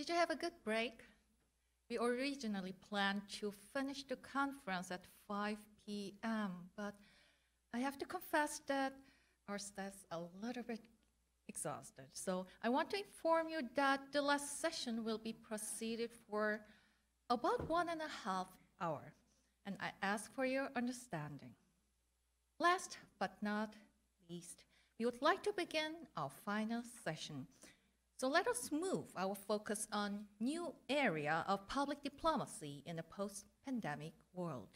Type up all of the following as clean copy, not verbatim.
Did you have a good break? We originally planned to finish the conference at 5 p.m., but I have to confess that our staff's a little bit exhausted. So I want to inform you that the last session will be proceeded for about 1.5 hours, and I ask for your understanding. Last but not least, we would like to begin our final session. So let us move our focus on new area of public diplomacy in a post-pandemic world.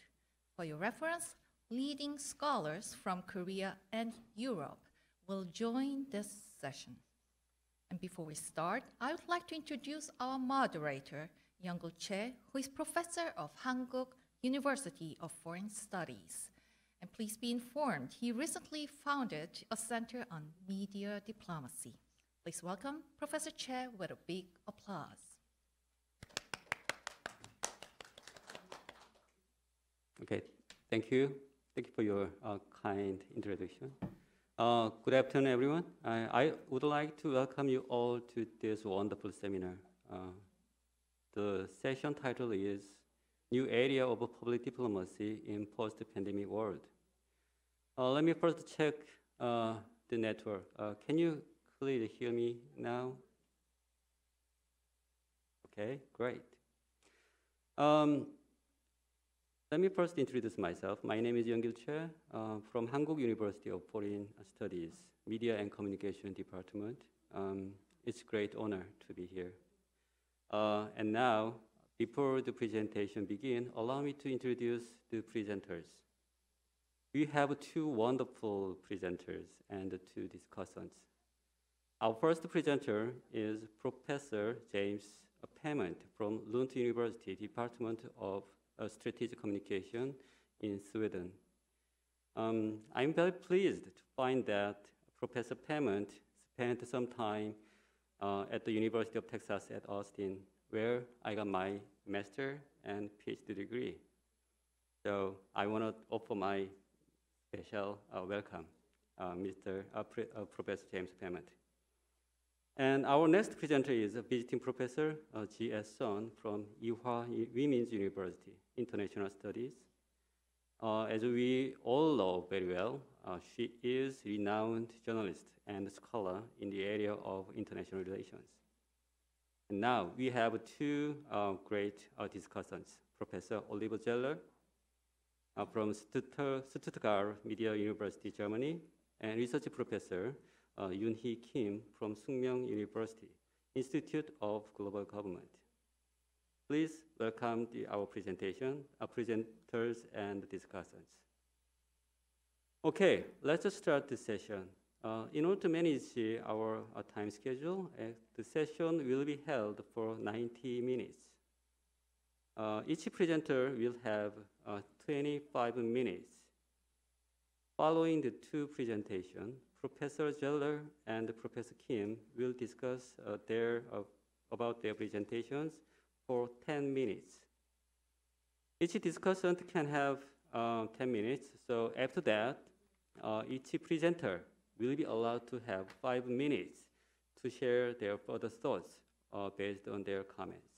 For your reference, leading scholars from Korea and Europe will join this session. And before we start, I would like to introduce our moderator, Young-gul Choi, who is professor of Hankuk University of Foreign Studies. And please be informed, he recently founded a center on media diplomacy. Please welcome Professor Choi with a big applause. Okay, thank you. Thank you for your kind introduction. Good afternoon, everyone. I would like to welcome you all to this wonderful seminar. The session title is New Area of Public Diplomacy in Post-Pandemic World. Let me first check the network. Can you clearly hear me now? Okay, great. Let me first introduce myself. My name is Young-gul Choi from Hankuk University of Foreign Studies, Media and Communication Department. It's a great honor to be here. And now, before the presentation begins, allow me to introduce the presenters. We have two wonderful presenters and two discussants. Our first presenter is Professor James Payment from Lund University, Department of Strategic Communication in Sweden. I'm very pleased to find that Professor Payment spent some time at the University of Texas at Austin, where I got my master and PhD degree. So I want to offer my special welcome, Professor James Payment. And our next presenter is a visiting professor, G.S. Sun from Ewha Women's University, International Studies. As we all know very well, she is a renowned journalist and scholar in the area of international relations. And now we have two great discussants, Professor Oliver Zeller from Stuttgart Media University, Germany, and research professor Yoon-hee Kim from Sookmyung University, Institute of Global Government. Please welcome our presenters and discussants. Okay, let's just start the session. In order to manage our time schedule, the session will be held for 90 minutes. Each presenter will have 25 minutes. Following the two presentations, Professor Zeller and Professor Kim will discuss about their presentations for 10 minutes. Each discussant can have 10 minutes, so after that, each presenter will be allowed to have 5 minutes to share their further thoughts based on their comments.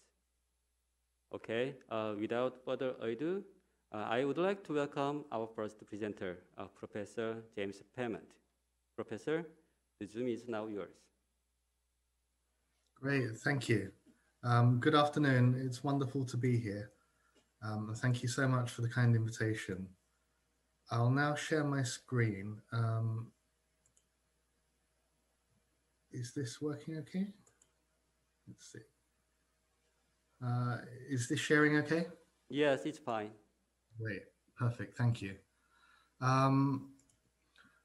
Okay, without further ado, I would like to welcome our first presenter, Professor James Payment. Professor, the Zoom is now yours. Great, thank you. Good afternoon. It's wonderful to be here. Thank you so much for the kind invitation. I'll now share my screen. Is this working okay? Let's see. Is this sharing okay? Yes, it's fine. Great, perfect, thank you.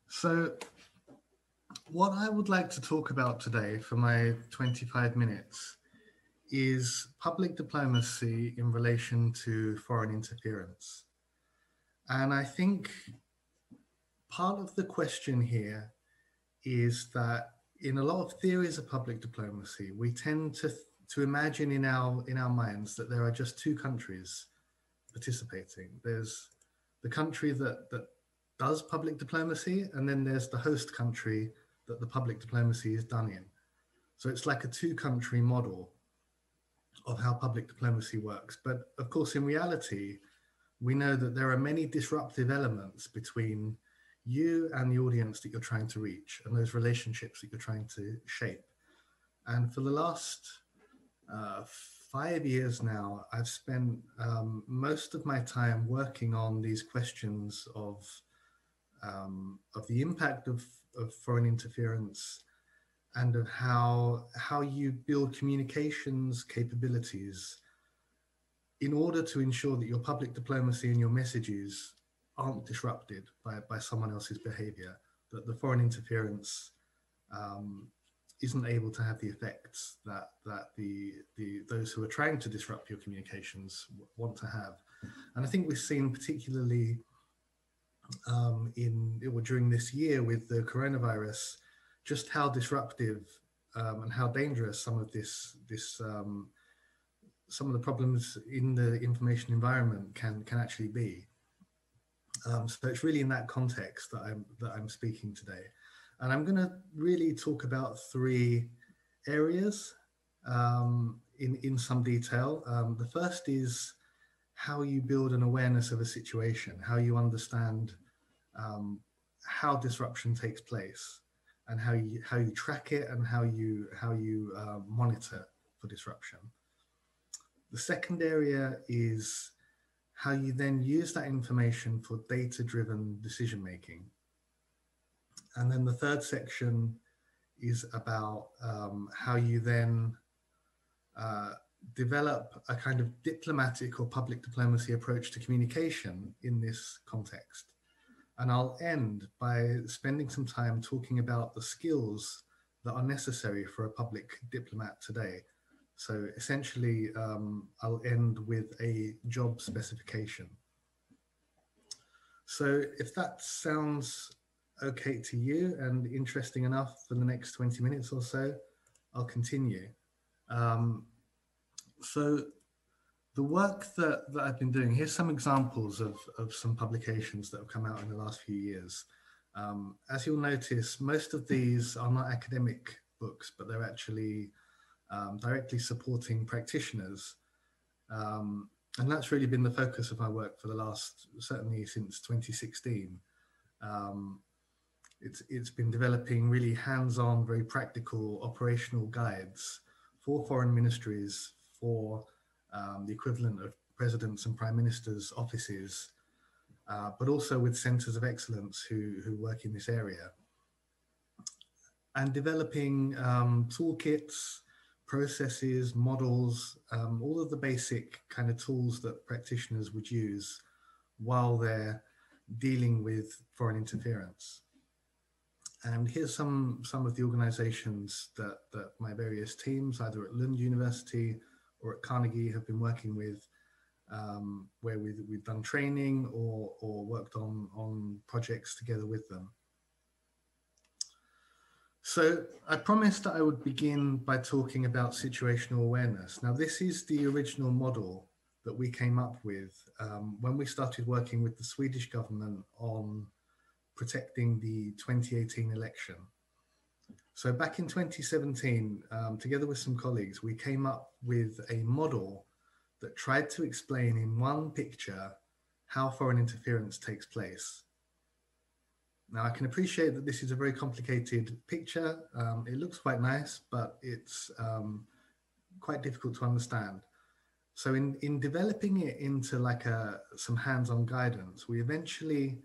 So what I would like to talk about today for my 25 minutes is public diplomacy in relation to foreign interference. And I think part of the question here is that in a lot of theories of public diplomacy, we tend to imagine in our minds that there are just two countries participating. There's the country that does public diplomacy, and then there's the host country that the public diplomacy is done in. So it's like a two-country model. of how public diplomacy works. But of course, in reality, we know that there are many disruptive elements between you and the audience that you're trying to reach and those relationships that you're trying to shape. And for the last 5 years now, I've spent most of my time working on these questions of the impact of foreign interference and of how you build communications capabilities in order to ensure that your public diplomacy and your messages aren't disrupted by someone else's behavior, that the foreign interference isn't able to have the effects that those who are trying to disrupt your communications want to have. And I think we've seen particularly during this year with the coronavirus, just how disruptive and how dangerous some of some of the problems in the information environment can actually be. So it's really in that context that I'm speaking today. And I'm going to really talk about 3 areas in some detail. The first is how you build an awareness of a situation, how you understand how disruption takes place, and how you track it and how you monitor for disruption. The second area is how you then use that information for data-driven decision-making. And then the third section is about how you then develop a kind of diplomatic or public diplomacy approach to communication in this context. And I'll end by spending some time talking about the skills that are necessary for a public diplomat today. So essentially, I'll end with a job specification. So if that sounds okay to you and interesting enough for the next 20 minutes or so, I'll continue. So the work that I've been doing, here's some examples of some publications that have come out in the last few years. As you'll notice, most of these are not academic books, but they're actually directly supporting practitioners. And that's really been the focus of my work for the last, certainly since 2016. It's been developing really hands-on, very practical operational guides for foreign ministries, for the equivalent of presidents and prime ministers' offices, but also with centers of excellence who work in this area. And developing toolkits, processes, models, all of the basic kind of tools that practitioners would use while they're dealing with foreign interference. And here's some of the organizations that my various teams, either at Lund University or at Carnegie, have been working with, where we've done training or worked on projects together with them. So I promised that I would begin by talking about situational awareness. Now, this is the original model that we came up with when we started working with the Swedish government on protecting the 2018 election. So back in 2017, together with some colleagues, we came up with a model that tried to explain in one picture how foreign interference takes place. Now, I can appreciate that this is a very complicated picture. It looks quite nice, but it's quite difficult to understand. So in developing it into like some hands-on guidance, we eventually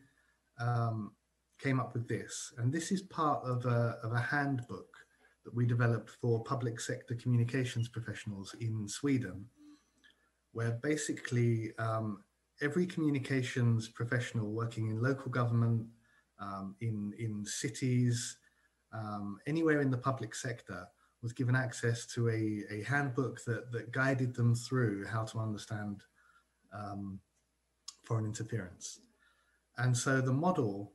came up with this. And this is part of a handbook that we developed for public sector communications professionals in Sweden, where basically every communications professional working in local government, in cities, anywhere in the public sector, was given access to a handbook that guided them through how to understand foreign interference. And so the model,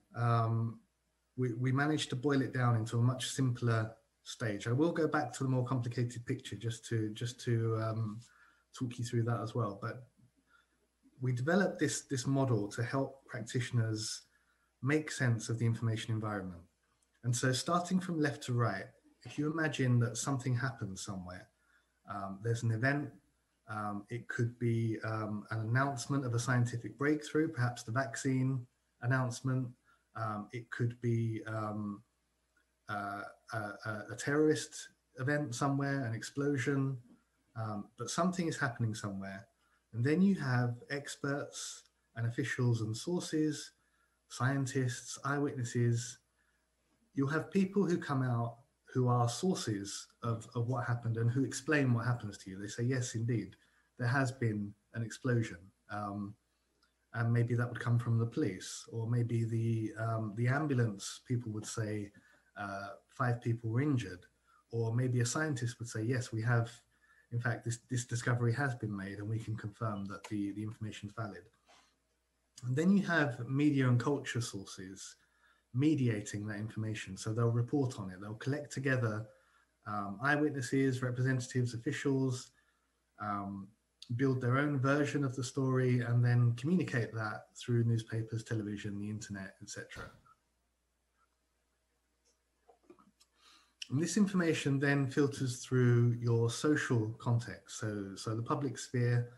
we managed to boil it down into a much simpler stage. I will go back to the more complicated picture just to talk you through that as well. But we developed this model to help practitioners make sense of the information environment. And so starting from left to right, if you imagine that something happens somewhere, there's an event, It could be an announcement of a scientific breakthrough, perhaps the vaccine announcement. It could be a terrorist event somewhere, an explosion, but something is happening somewhere. And then you have experts and officials and sources, scientists, eyewitnesses. You'll have people who come out who are sources of what happened and who explain what happens to you. They say, yes, indeed, there has been an explosion. And maybe that would come from the police, or maybe the ambulance people would say 5 people were injured, or maybe a scientist would say, yes, we have, in fact, this discovery has been made and we can confirm that the information is valid. And then you have media and culture sources mediating that information. So they'll report on it, they'll collect together eyewitnesses, representatives, officials, build their own version of the story, and then communicate that through newspapers, television, the internet, etc. And this information then filters through your social context. So the public sphere,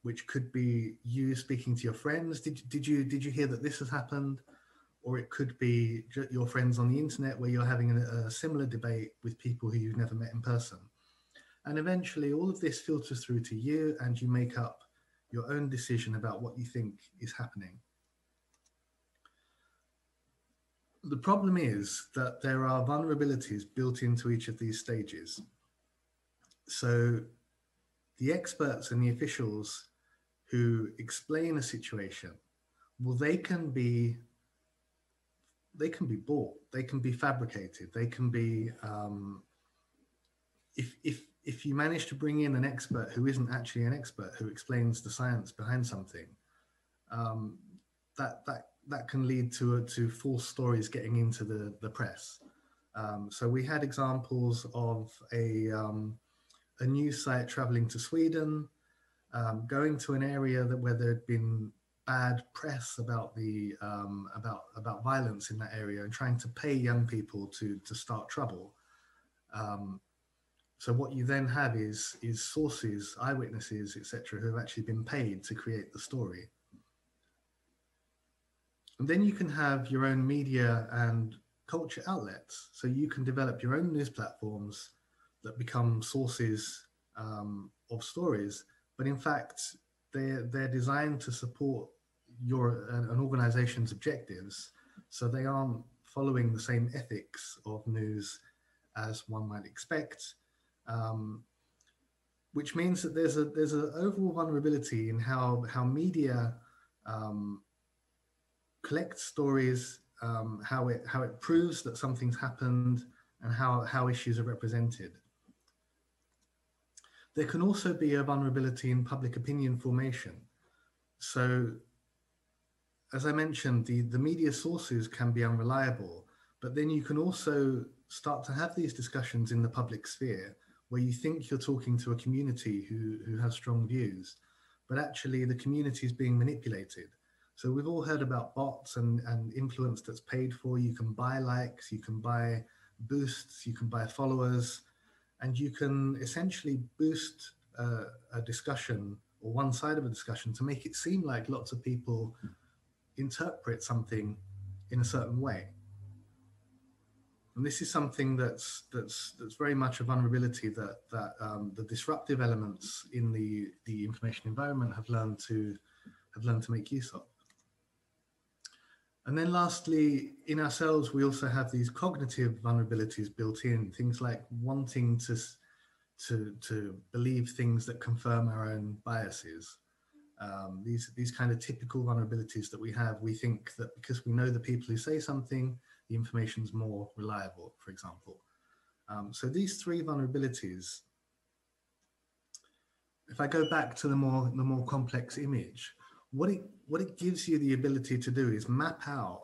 which could be you speaking to your friends. Did you hear that this has happened? Or it could be your friends on the internet where you're having a similar debate with people who you've never met in person. And eventually all of this filters through to you, and you make up your own decision about what you think is happening. The problem is that there are vulnerabilities built into each of these stages. So the experts and the officials who explain a situation, well, they can be bought, they can be fabricated, they can be, if you manage to bring in an expert who isn't actually an expert, who explains the science behind something, that can lead to false stories getting into the press. So we had examples of a news site traveling to Sweden, going to an area where there had been bad press about about violence in that area, and trying to pay young people to start trouble. So what you then have is sources, eyewitnesses, etc., who have actually been paid to create the story. And then you can have your own media and culture outlets. So you can develop your own news platforms that become sources of stories, but in fact, they're designed to support an organization's objectives. So they aren't following the same ethics of news as one might expect. Which means that there's an overall vulnerability in how media collects stories, how it proves that something's happened, and how issues are represented. There can also be a vulnerability in public opinion formation. So, as I mentioned, the media sources can be unreliable, but then you can also start to have these discussions in the public sphere where you think you're talking to a community who has strong views, but actually the community is being manipulated. So we've all heard about bots and influence that's paid for. You can buy likes, you can buy boosts, you can buy followers, and you can essentially boost a discussion or one side of a discussion to make it seem like lots of people interpret something in a certain way. And this is something that's very much a vulnerability that the disruptive elements in the information environment have learned to make use of. And then lastly, in ourselves, we also have these cognitive vulnerabilities built in, things like wanting to believe things that confirm our own biases. These kind of typical vulnerabilities that we have, we think that because we know the people who say something, the information is more reliable, for example. So these 3 vulnerabilities, if I go back to the more complex image, what it gives you the ability to do is map out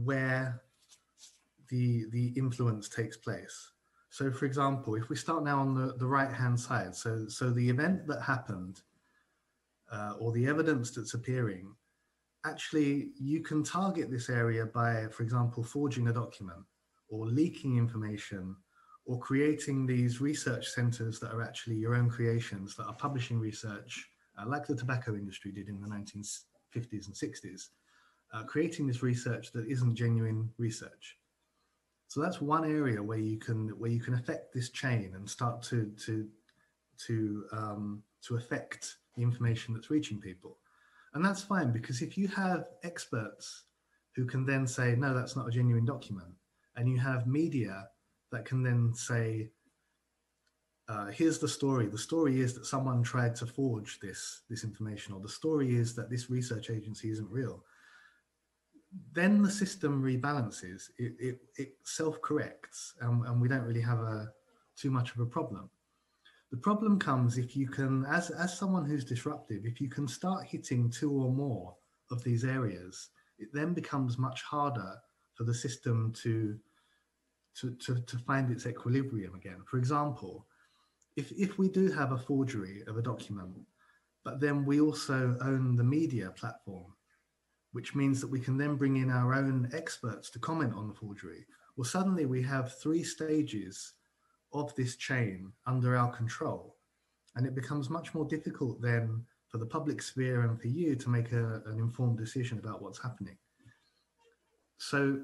where the influence takes place. So for example, if we start now on the right-hand side, so the event that happened, or the evidence that's appearing, actually, you can target this area by, for example, forging a document or leaking information or creating these research centers that are actually your own creations, that are publishing research, like the tobacco industry did in the 1950s and 60s, creating this research that isn't genuine research. So that's one area where you can affect this chain and start to affect the information that's reaching people. And that's fine, because if you have experts who can then say, no, that's not a genuine document, and you have media that can then say, here's the story. The story is that someone tried to forge this information, or the story is that this research agency isn't real. Then the system rebalances, it self-corrects, and we don't really have too much of a problem. The problem comes if you can, as someone who's disruptive, if you can start hitting two or more of these areas, it then becomes much harder for the system to find its equilibrium again. For example, if we do have a forgery of a document, but then we also own the media platform, which means that we can then bring in our own experts to comment on the forgery, well, suddenly we have 3 stages of this chain under our control. And it becomes much more difficult then for the public sphere and for you to make an informed decision about what's happening. So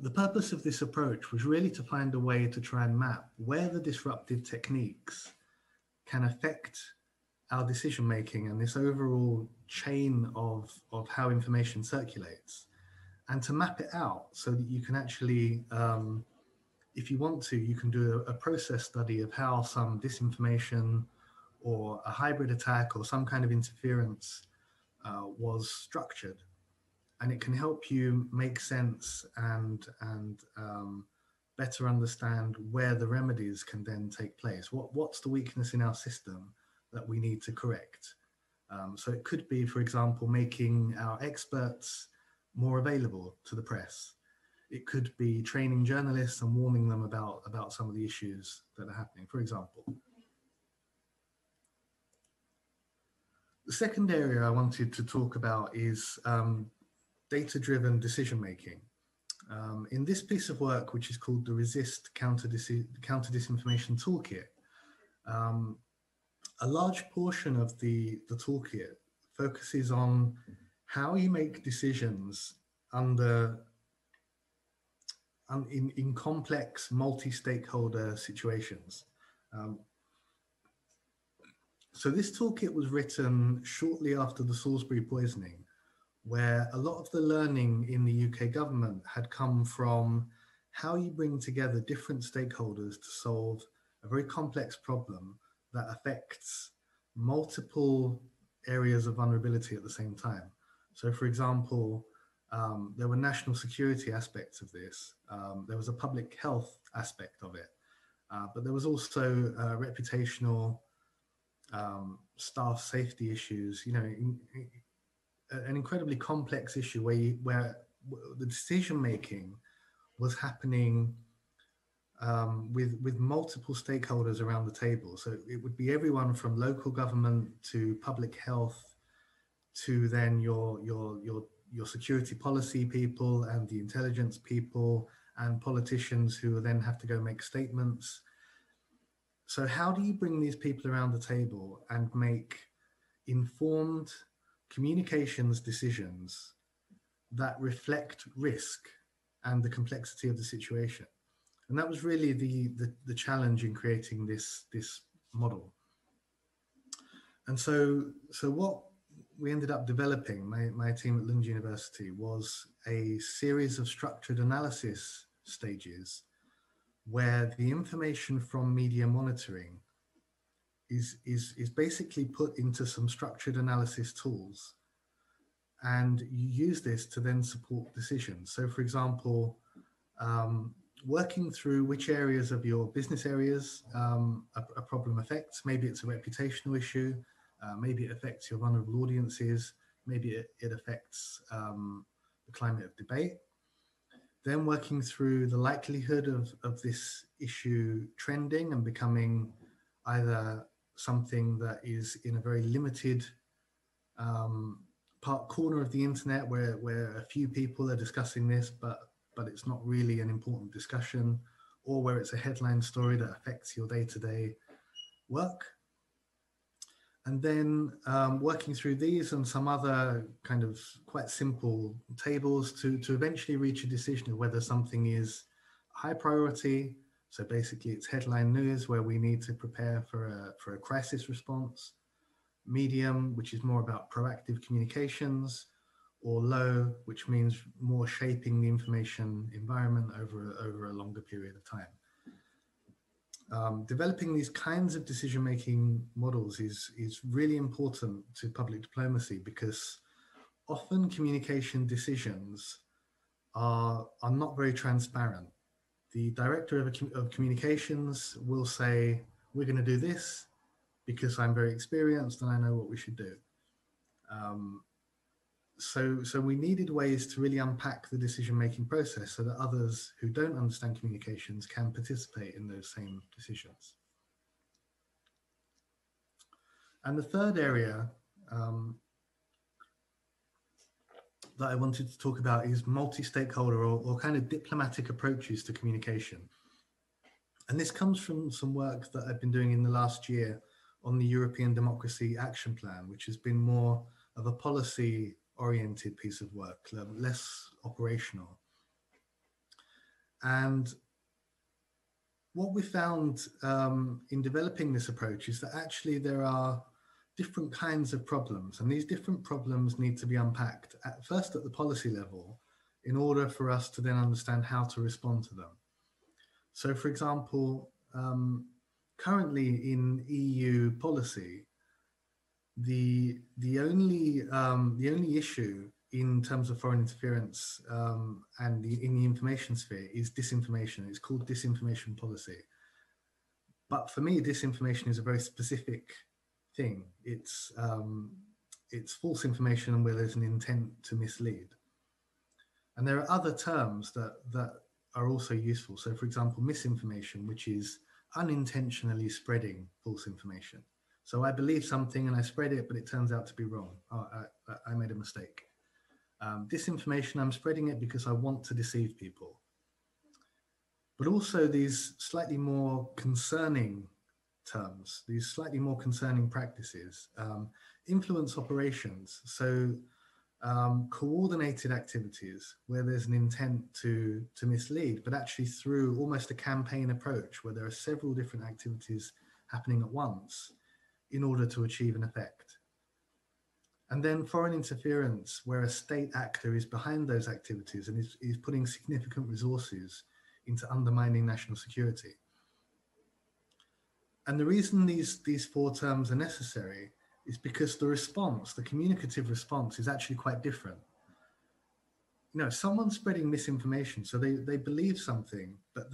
the purpose of this approach was really to find a way to try and map where the disruptive techniques can affect our decision making and this overall chain of how information circulates, and to map it out so that you can actually, if you want to, you can do a process study of how some disinformation or a hybrid attack or some kind of interference was structured. And it can help you make sense and better understand where the remedies can then take place. What's the weakness in our system that we need to correct? So it could be, for example, making our experts more available to the press. It could be training journalists and warning them about some of the issues that are happening, for example. The second area I wanted to talk about is data-driven decision-making. In this piece of work, which is called the Resist Counter Disinformation Toolkit, a large portion of the toolkit focuses on how you make decisions in complex multi-stakeholder situations. So this toolkit was written shortly after the Salisbury poisoning, where a lot of the learning in the UK government had come from how you bring together different stakeholders to solve a very complex problem that affects multiple areas of vulnerability at the same time. So for example, there were national security aspects of this. There was a public health aspect of it, but there was also reputational, staff safety issues, you know, an incredibly complex issue where the decision-making was happening with multiple stakeholders around the table. So it would be everyone from local government to public health to then your security policy people and the intelligence people and politicians who then have to go make statements. So how do you bring these people around the table and make informed communications decisions that reflect risk and the complexity of the situation? And that was really the challenge in creating this model. And so what we ended up developing, my team at Lund University, was a series of structured analysis stages where the information from media monitoring is basically put into some structured analysis tools, and you use this to then support decisions. So for example, working through which areas of your business areas a problem affects. Maybe it's a reputational issue, maybe it affects your vulnerable audiences, maybe it affects the climate of debate. Then working through the likelihood of this issue trending and becoming either something that is in a very limited corner of the internet where a few people are discussing this, but it's not really an important discussion, or where it's a headline story that affects your day-to-day work. And then working through these and some other kind of quite simple tables to eventually reach a decision of whether something is high priority. So basically it's headline news where we need to prepare for a crisis response, medium, which is more about proactive communications, or low, which means more shaping the information environment over a longer period of time. Developing these kinds of decision-making models is really important to public diplomacy, because often communication decisions are not very transparent. The director of communications will say, we're going to do this because I'm very experienced and I know what we should do. So we needed ways to really unpack the decision-making process so that others who don't understand communications can participate in those same decisions. And the third area that I wanted to talk about is multi-stakeholder or kind of diplomatic approaches to communication. And this comes from some work that I've been doing in the last year on the European Democracy Action Plan, which has been more of a policy-oriented piece of work, less operational. And what we found in developing this approach is that actually there are different kinds of problems, and these different problems need to be unpacked at first at the policy level in order for us to then understand how to respond to them. So, for example, currently in EU policy, the only issue in terms of foreign interference and in the information sphere is disinformation. It's called disinformation policy. But for me, disinformation is a very specific thing. It's false information where there's an intent to mislead. And there are other terms that are also useful. So, for example, misinformation, which is unintentionally spreading false information. So I believe something and I spread it, but it turns out to be wrong. Oh, I made a mistake. Disinformation, I'm spreading it because I want to deceive people. But also these slightly more concerning terms, these slightly more concerning practices, influence operations. So coordinated activities where there's an intent to mislead, but actually through almost a campaign approach where there are several different activities happening at once in order to achieve an effect. And then foreign interference, where a state actor is behind those activities and is putting significant resources into undermining national security. And the reason these four terms are necessary is because the response, the communicative response, is actually quite different. You know, someone's spreading misinformation, so they believe something, but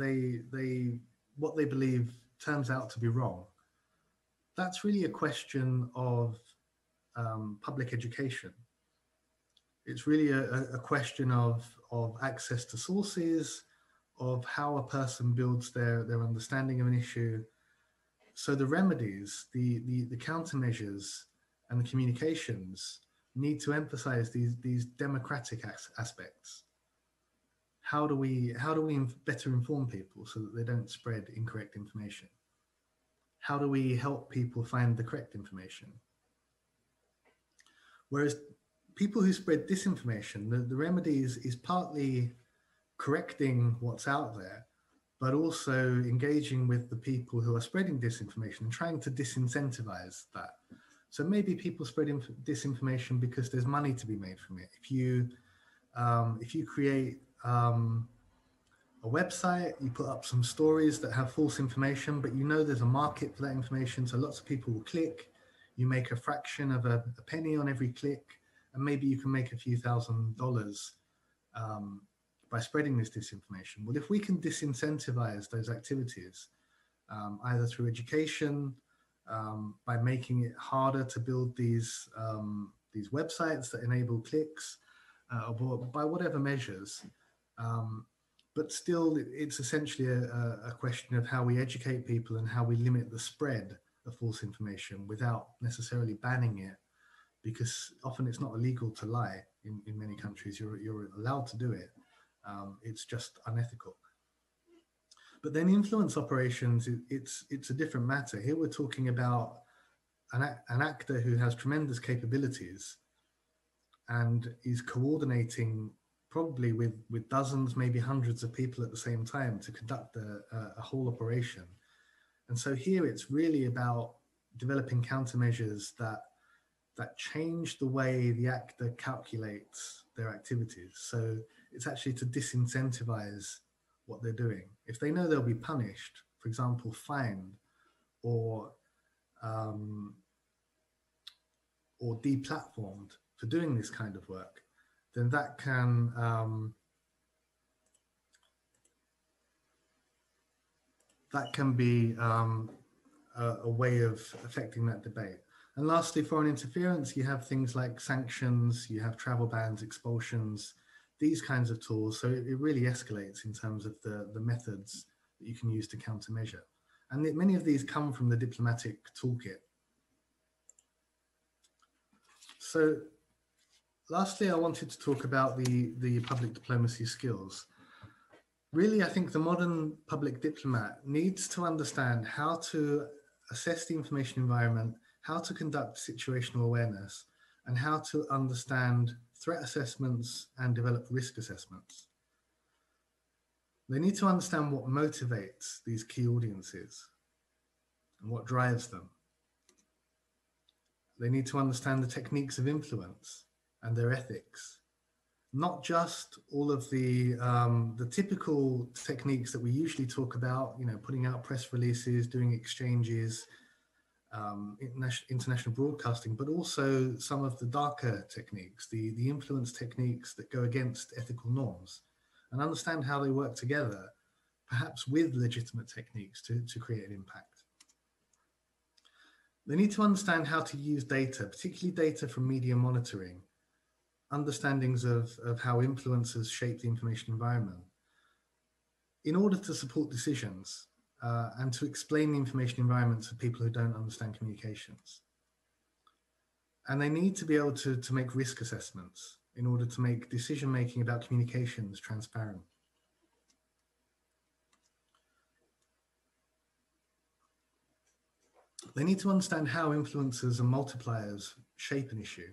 what they believe turns out to be wrong. That's really a question of public education. It's really a question of access to sources, of how a person builds their understanding of an issue. So the remedies, the countermeasures, and the communications need to emphasize these democratic aspects. How do we better inform people so that they don't spread incorrect information? How do we help people find the correct information? Whereas people who spread disinformation, the remedy is partly correcting what's out there, but also engaging with the people who are spreading disinformation and trying to disincentivize that. So maybe people spread disinformation because there's money to be made from it. If you create a website, you put up some stories that have false information, but you know there's a market for that information, so lots of people will click. You make a fraction of a penny on every click, and maybe you can make a few $1,000s by spreading this disinformation. Well, if we can disincentivize those activities, either through education, by making it harder to build these websites that enable clicks, or by whatever measures, but still it's essentially a question of how we educate people and how we limit the spread of false information without necessarily banning it, because often it's not illegal to lie in many countries. You're allowed to do it. It's just unethical. But then influence operations, it's a different matter. Here we're talking about an actor who has tremendous capabilities and is coordinating probably with dozens, maybe hundreds of people at the same time to conduct a whole operation. And so here it's really about developing countermeasures that change the way the actor calculates their activities. So it's actually to disincentivise what they're doing. If they know they'll be punished, for example, fined or deplatformed for doing this kind of work, then that can be a way of affecting that debate. And lastly, foreign interference, you have things like sanctions, you have travel bans, expulsions, these kinds of tools. So it really escalates in terms of the methods that you can use to countermeasure. And many of these come from the diplomatic toolkit. So lastly, I wanted to talk about the public diplomacy skills. Really, I think the modern public diplomat needs to understand how to assess the information environment, how to conduct situational awareness, and how to understand threat assessments and develop risk assessments. They need to understand what motivates these key audiences and what drives them. They need to understand the techniques of influence and their ethics, not just all of the typical techniques that we usually talk about, putting out press releases, doing exchanges, international broadcasting, but also some of the darker techniques, the influence techniques that go against ethical norms, and understand how they work together, perhaps with legitimate techniques to create an impact. They need to understand how to use data, particularly data from media monitoring, understandings of how influencers shape the information environment, in order to support decisions and to explain the information environment to people who don't understand communications. And they need to be able to make risk assessments in order to make decision-making about communications transparent. They need to understand how influencers and multipliers shape an issue,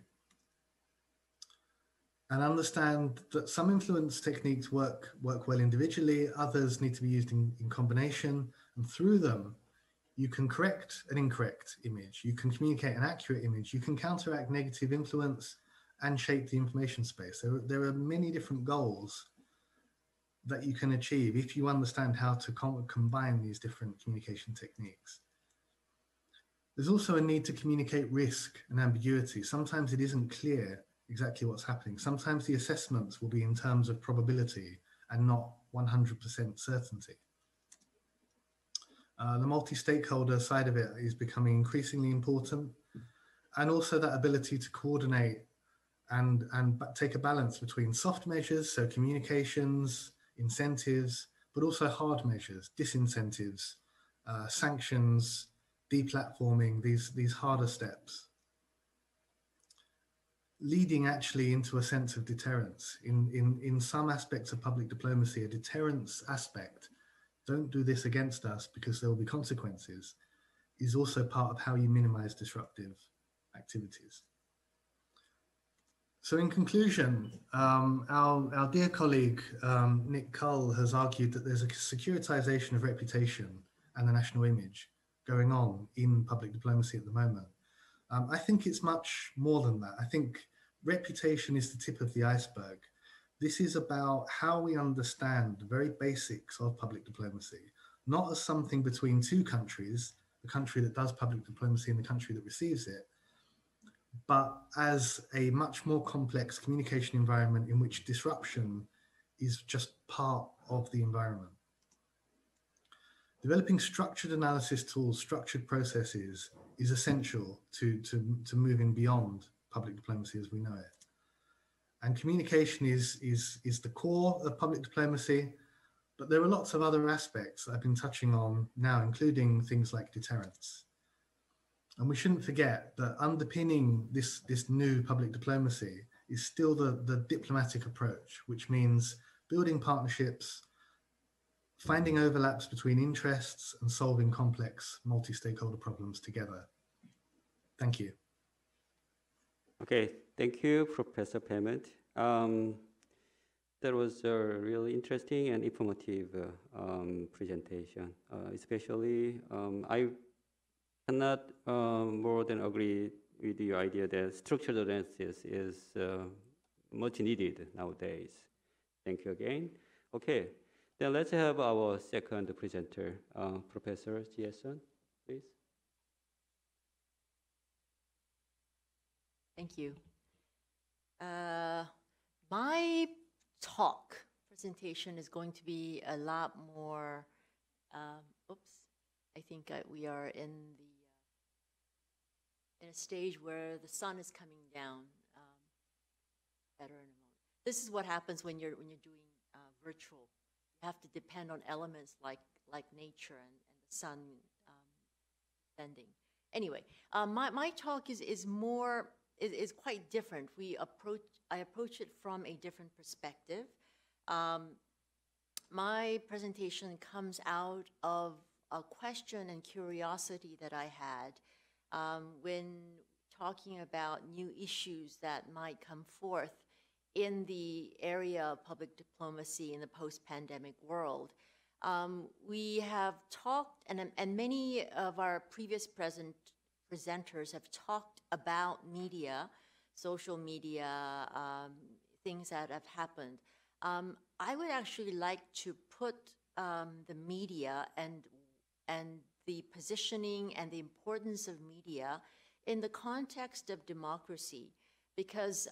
and understand that some influence techniques work well individually, others need to be used in combination, and through them, you can correct an incorrect image, you can communicate an accurate image, you can counteract negative influence and shape the information space. There are many different goals that you can achieve if you understand how to combine these different communication techniques. There's also a need to communicate risk and ambiguity. Sometimes it isn't clear exactly what's happening. Sometimes the assessments will be in terms of probability and not 100% certainty. The multi-stakeholder side of it is becoming increasingly important, and also that ability to coordinate and take a balance between soft measures, so communications, incentives, but also hard measures, disincentives, sanctions, deplatforming, these harder steps, leading actually into a sense of deterrence. In some aspects of public diplomacy, a deterrence aspect, don't do this against us because there will be consequences, is also part of how you minimize disruptive activities. So in conclusion, our dear colleague, Nick Cull, has argued that there's a securitization of reputation and the national image going on in public diplomacy at the moment. I think it's much more than that. I think reputation is the tip of the iceberg. This is about how we understand the very basics of public diplomacy, not as something between two countries, the country that does public diplomacy and the country that receives it, but as a much more complex communication environment in which disruption is just part of the environment. Developing structured analysis tools, structured processes is essential to moving beyond public diplomacy as we know it. And communication is the core of public diplomacy, but there are lots of other aspects I've been touching on now, including things like deterrence. And we shouldn't forget that underpinning this new public diplomacy is still the diplomatic approach, which means building partnerships, finding overlaps between interests and solving complex multi-stakeholder problems together. Thank you. Okay, thank you, Professor Payment. That was a really interesting and informative presentation. Especially, I cannot more than agree with your idea that structured analysis is much needed nowadays. Thank you again. Okay, then let's have our second presenter, Professor Jie-sun, please. Thank you. My presentation is going to be a lot more, I think we are in a stage where the sun is coming down better in a moment. This is what happens when you're doing virtual. You have to depend on elements like nature and the sun bending. Anyway, my talk is quite different. I approach it from a different perspective. My presentation comes out of a question and curiosity that I had when talking about new issues that might come forth in the area of public diplomacy in the post-pandemic world. We have talked, and many of our previous presenters have talked about media, social media, things that have happened. I would actually like to put the media and the positioning and the importance of media in the context of democracy, because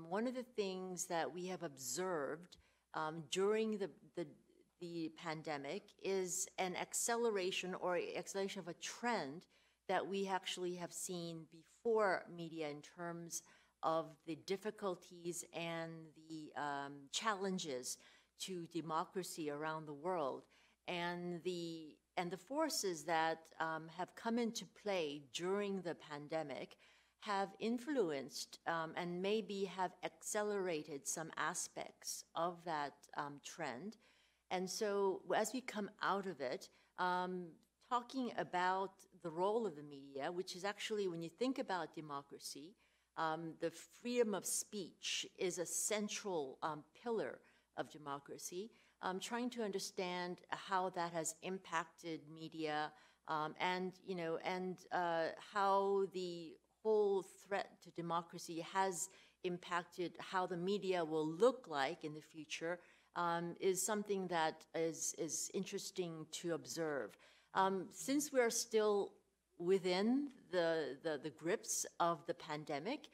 one of the things that we have observed during the pandemic is an acceleration of a trend that we actually have seen before media in terms of the difficulties and the challenges to democracy around the world, and the forces that have come into play during the pandemic have influenced and maybe have accelerated some aspects of that trend. And so as we come out of it, talking about the role of the media, which is actually, when you think about democracy, the freedom of speech is a central pillar of democracy. Trying to understand how that has impacted media, and how the whole threat to democracy has impacted how the media will look like in the future, is something that is interesting to observe. Since we're still within the grips of the pandemic,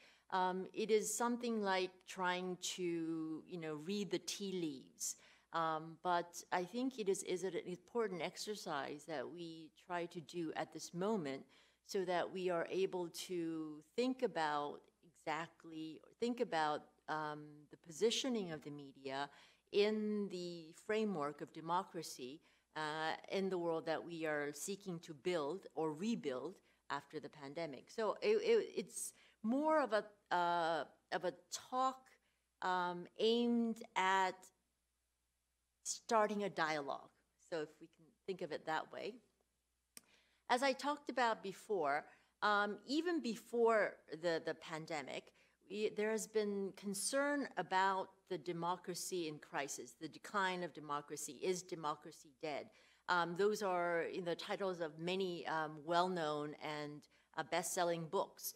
it is something like trying to read the tea leaves. But I think it is an important exercise that we try to do at this moment, so that we are able to think about the positioning of the media in the framework of democracy in the world that we are seeking to build or rebuild after the pandemic. So it's more of a talk aimed at starting a dialogue. So if we can think of it that way. As I talked about before, even before the pandemic, there has been concern about the democracy in crisis, the decline of democracy. Is democracy dead? Those are the titles of many well-known and best-selling books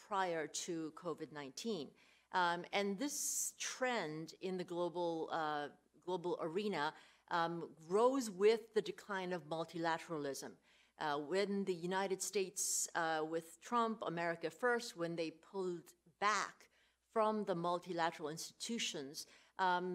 prior to COVID-19. And this trend in the global arena rose with the decline of multilateralism. When the United States, with Trump, America First, when they pulled back from the multilateral institutions,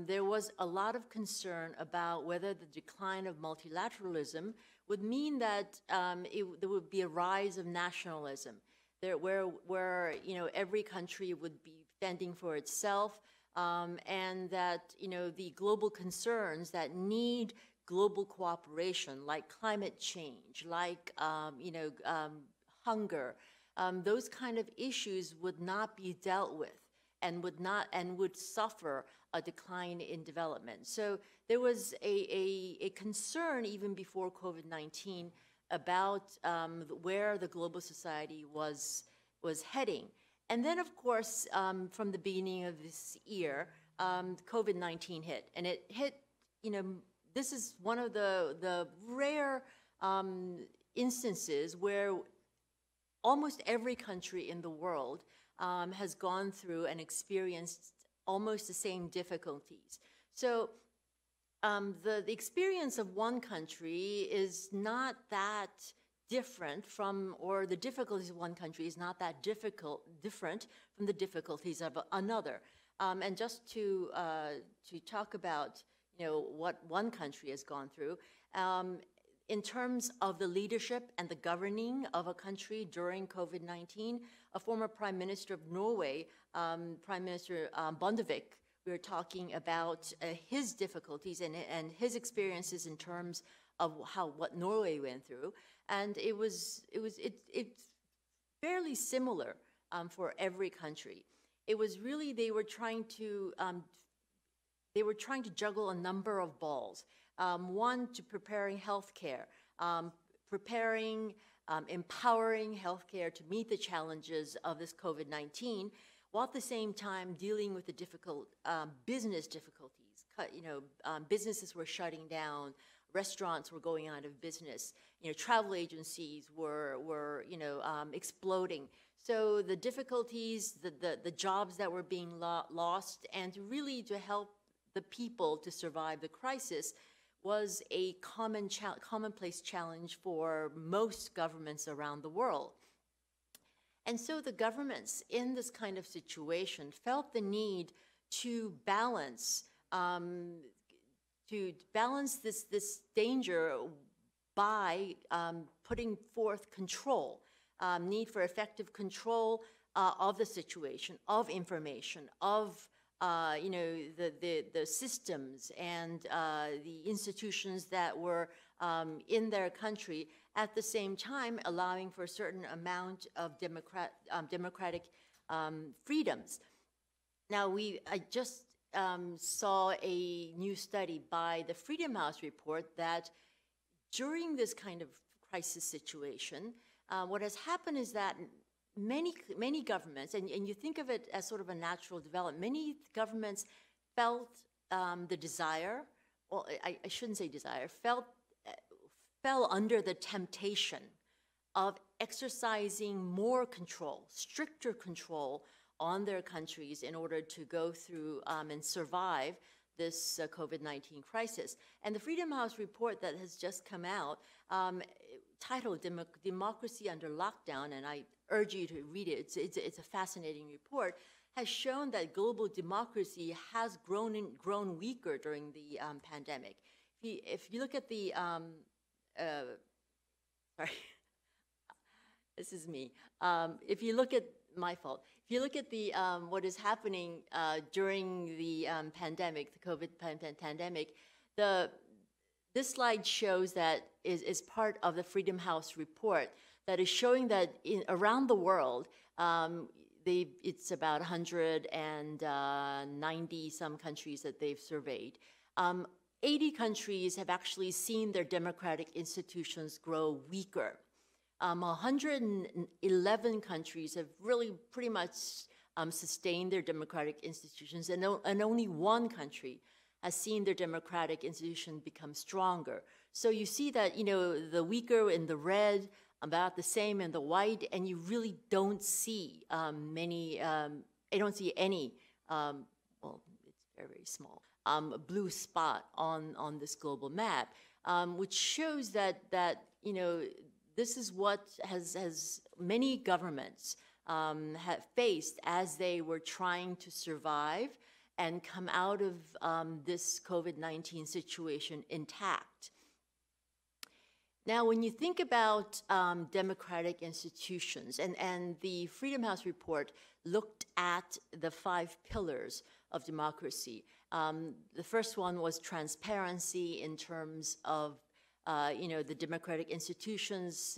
there was a lot of concern about whether the decline of multilateralism would mean that there would be a rise of nationalism, where every country would be fending for itself, and that the global concerns that need global cooperation, like climate change, like hunger, those kind of issues would not be dealt with. and would suffer a decline in development. So there was a concern even before COVID-19 about where the global society was heading. And then, of course, from the beginning of this year, COVID-19 hit, and it hit, this is one of the rare instances where almost every country in the world has gone through and experienced almost the same difficulties. So the experience of one country is not that different from, or the difficulties of one country is not that different from the difficulties of another. And just to talk about, what one country has gone through, in terms of the leadership and the governing of a country during COVID-19, a former Prime Minister of Norway, Prime Minister Bondevik, we were talking about his difficulties and his experiences in terms of what Norway went through, and it's fairly similar for every country. It was really they were trying to juggle a number of balls. One, to preparing healthcare, empowering healthcare to meet the challenges of this COVID-19, while at the same time dealing with the difficult business difficulties. Businesses were shutting down, restaurants were going out of business, travel agencies were exploding. So the difficulties, the jobs that were being lost, and really to help the people to survive the crisis was a commonplace challenge for most governments around the world. And so the governments in this kind of situation felt the need to balance this danger by putting forth control, need for effective control of the situation, of information, of the systems and the institutions that were in their country, at the same time allowing for a certain amount of democratic freedoms. Now, I just saw a new study by the Freedom House report that during this kind of crisis situation, what has happened is that many governments, and you think of it as sort of a natural development, many governments felt the desire, well, I shouldn't say desire, fell under the temptation of exercising more control, stricter control on their countries in order to go through and survive this COVID-19 crisis. And the Freedom House report that has just come out, titled Democracy Under Lockdown, and I urge you to read it, it's a fascinating report, has shown that global democracy has grown weaker during the pandemic. If you look at the, sorry, this is me. If you look at, my fault, if you look at the, what is happening during the pandemic, the COVID pandemic, this slide shows that is part of the Freedom House report that is showing that around the world, it's about 190 some countries that they've surveyed. 80 countries have actually seen their democratic institutions grow weaker. 111 countries have really pretty much sustained their democratic institutions, and only one country has seen their democratic institution become stronger. So you see that, the weaker in the red, about the same in the white, and you really don't see I don't see any, well, it's very, very small, blue spot on this global map, which shows that this is what has many governments have faced as they were trying to survive and come out of this COVID-19 situation intact. Now, when you think about democratic institutions, and the Freedom House report looked at the 5 pillars of democracy. The first one was transparency in terms of the democratic institutions,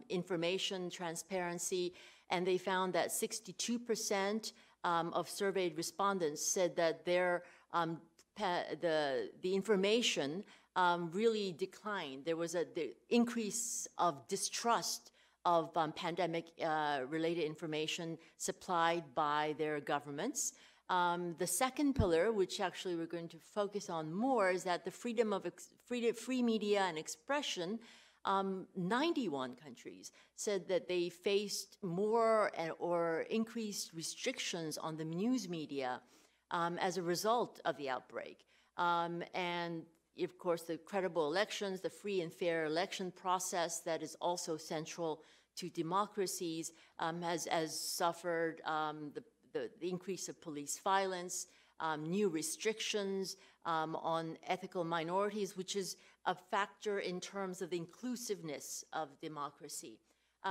information transparency, and they found that 62% of surveyed respondents said that their the information really declined. There was the increase of distrust of pandemic-related information supplied by their governments. The second pillar, which actually we're going to focus on more, is that the freedom of free media and expression. 91 countries said that they faced more or increased restrictions on the news media as a result of the outbreak. And of course, the credible elections, the free and fair election process that is also central to democracies has suffered the increase of police violence, new restrictions on ethical minorities, which is a factor in terms of the inclusiveness of democracy.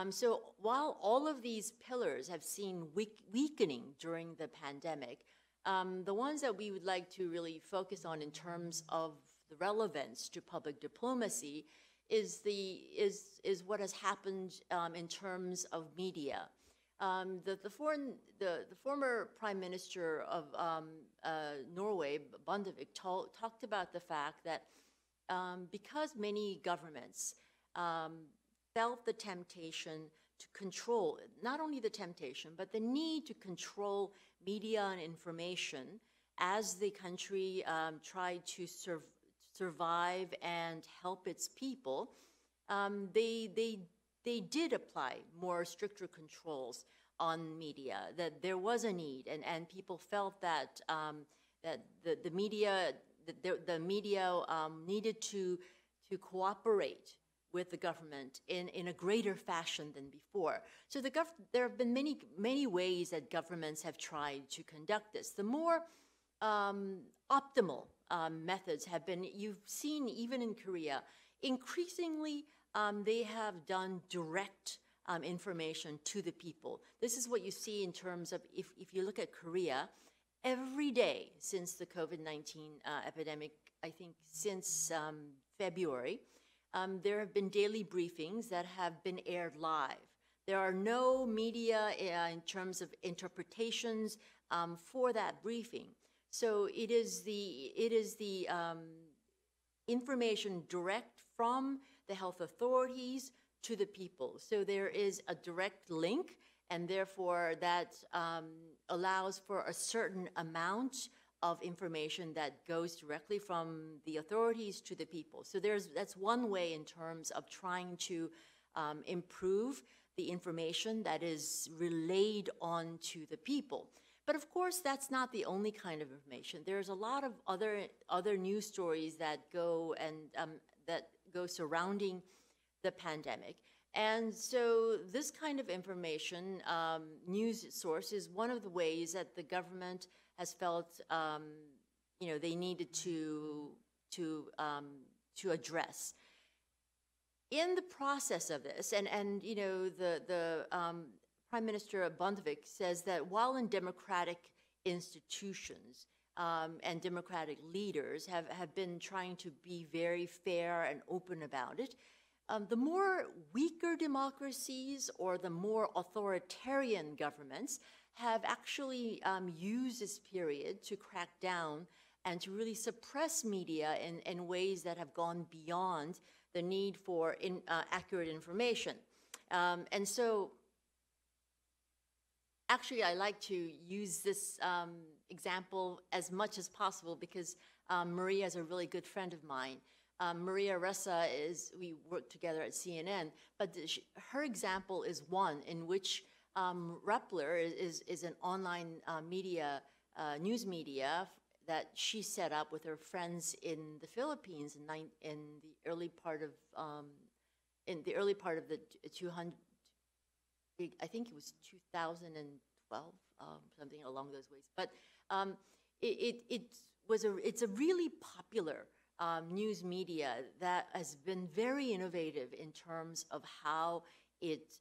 So while all of these pillars have seen weakening during the pandemic, the ones that we would like to really focus on in terms of the relevance to public diplomacy is what has happened in terms of media. The former Prime Minister of Norway, Bondevik, talked about the fact that because many governments felt the temptation to control, not only the temptation, but the need to control media and information as the country tried to survive and help its people, they did apply more stricter controls on media, that there was a need, and people felt that that the media needed to cooperate with the government in a greater fashion than before. So there have been many ways that governments have tried to conduct this. The more optimal methods have been, you've seen even in Korea, increasingly they have done direct information to the people. This is what you see in terms of, if you look at Korea, every day since the COVID-19 epidemic, I think since February, there have been daily briefings that have been aired live. There are no media in terms of interpretations for that briefing. So it is the information direct from the health authorities to the people. So there is a direct link, and therefore that allows for a certain amount of information that goes directly from the authorities to the people. So that's one way in terms of trying to improve the information that is relayed on to the people. But of course, that's not the only kind of information. There's a lot of other news stories that go surrounding the pandemic. And so this kind of information, news source, is one of the ways that the government has felt, they needed to address. In the process of this, and the Prime Minister Bondevik says that while in democratic institutions and democratic leaders have been trying to be very fair and open about it, the more weaker democracies or the more authoritarian governments have actually used this period to crack down and to really suppress media in ways that have gone beyond the need for accurate information. And so actually I like to use this example as much as possible because Maria is a really good friend of mine. Maria Ressa we work together at CNN, but her example is one in which Rappler is an online news media that she set up with her friends in the Philippines in the early part of the 200. I think it was 2012, something along those ways. But it's a really popular news media that has been very innovative in terms of how it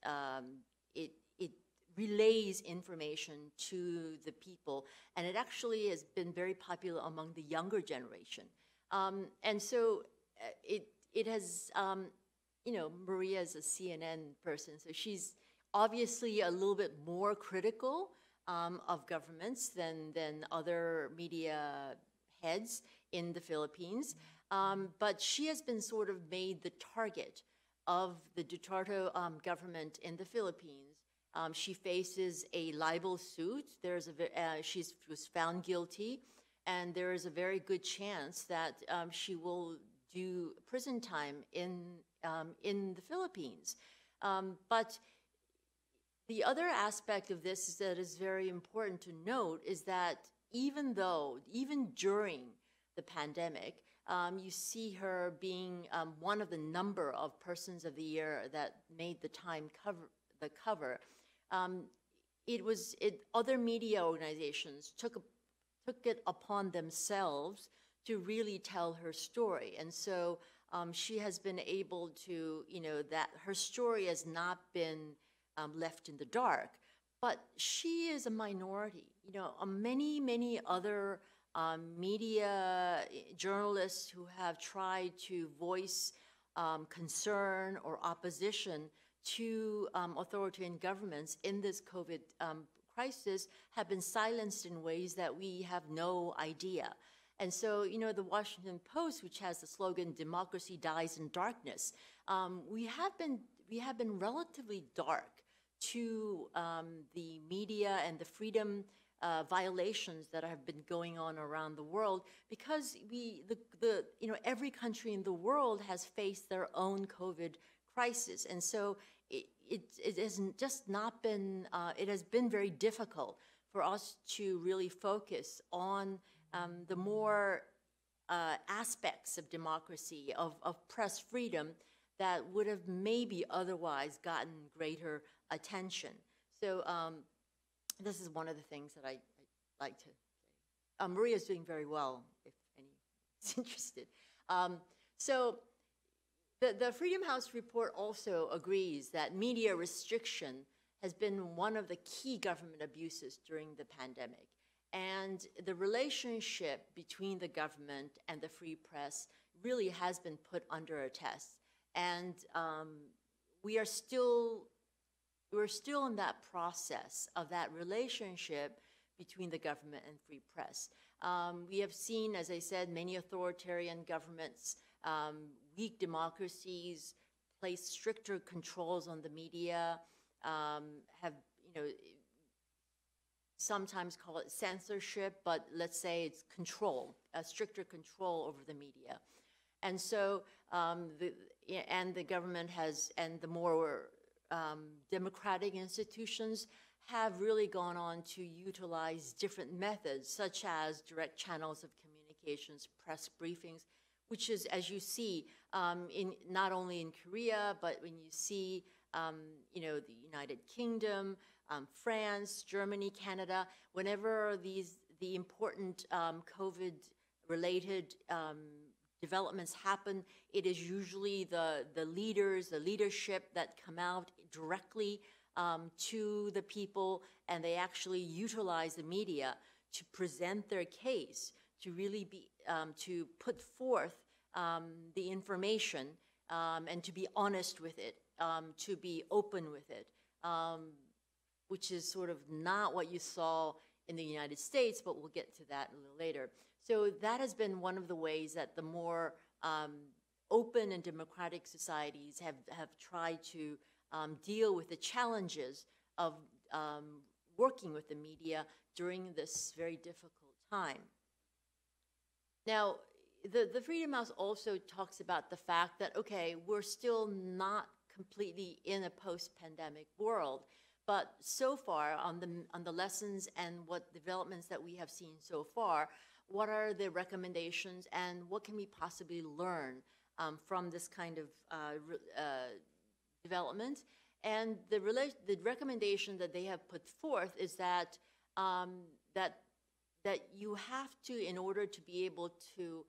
relays information to the people, and it actually has been very popular among the younger generation. And so it has, Maria is a CNN person, so she's obviously a little bit more critical of governments than other media heads in the Philippines. But she has been sort of made the target of the Duterte government in the Philippines. She faces a libel suit. She was found guilty, and there is a very good chance that she will do prison time in the Philippines. But the other aspect of this that is very important to note is that even during the pandemic, you see her being one of the number of persons of the year that made the cover. Other media organizations took it upon themselves to really tell her story, and so she has been able to, that her story has not been left in the dark. But she is a minority. Many other media journalists who have tried to voice concern or opposition to authoritarian governments in this COVID crisis have been silenced in ways that we have no idea. And so, the Washington Post, which has the slogan "Democracy dies in darkness," we have been relatively dark to the media and the freedom violations that have been going on around the world, because every country in the world has faced their own COVID crisis, and so it has just not been. It has been very difficult for us to really focus on the more aspects of democracy, of press freedom, that would have maybe otherwise gotten greater attention. So this is one of the things that I like to say. Maria's doing very well, if anyone's interested. So the Freedom House report also agrees that media restriction has been one of the key government abuses during the pandemic. And the relationship between the government and the free press really has been put under a test. And we're still in that process of that relationship between the government and free press. We have seen, as I said, many authoritarian governments, weak democracies, place stricter controls on the media, have, sometimes call it censorship, but let's say it's control, a stricter control over the media. And so, the government has, and the more democratic institutions have really gone on to utilize different methods, such as direct channels of communications, press briefings, which is, as you see, not only in Korea, but when you see, the United Kingdom, France, Germany, Canada, whenever the important COVID-related developments happen, it is usually the leadership that come out directly to the people, and they actually utilize the media to present their case, to really be, to put forth the information, and to be honest with it, to be open with it, which is sort of not what you saw in the United States, but we'll get to that a little later. So that has been one of the ways that the more open and democratic societies have tried to deal with the challenges of working with the media during this very difficult time. Now, the Freedom House also talks about the fact that, okay, we're still not completely in a post-pandemic world, but so far on the lessons and what developments that we have seen so far, what are the recommendations and what can we possibly learn from this kind of development? And the recommendation that they have put forth is that that you have to, in order to be able to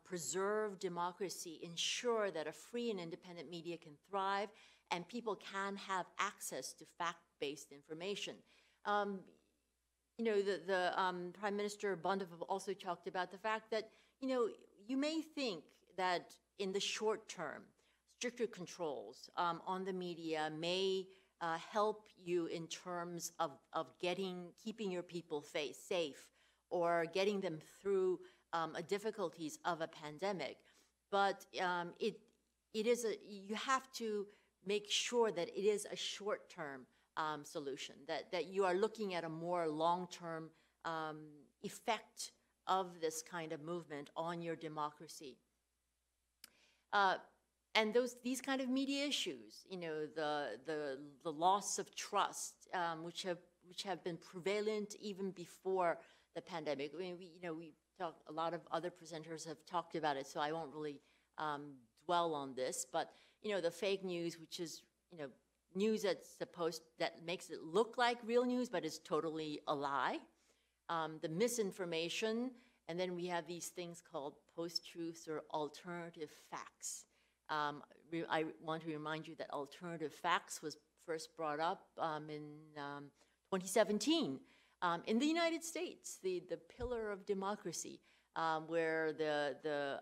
preserve democracy, ensure that a free and independent media can thrive and people can have access to fact-based information. The Prime Minister Bondovo also talked about the fact that, you may think that in the short term, stricter controls on the media may help you in terms of keeping your people safe or getting them through difficulties of a pandemic. But you have to make sure that it is a short-term solution, that you are looking at a more long-term effect of this kind of movement on your democracy. And these kind of media issues, the loss of trust, which have been prevalent even before the pandemic. I mean, a lot of other presenters have talked about it, so I won't really dwell on this. But the fake news, which is news that makes it look like real news, but is totally a lie. The misinformation, and then we have these things called post-truths or alternative facts. I want to remind you that alternative facts was first brought up in 2017 in the United States, the pillar of democracy, where the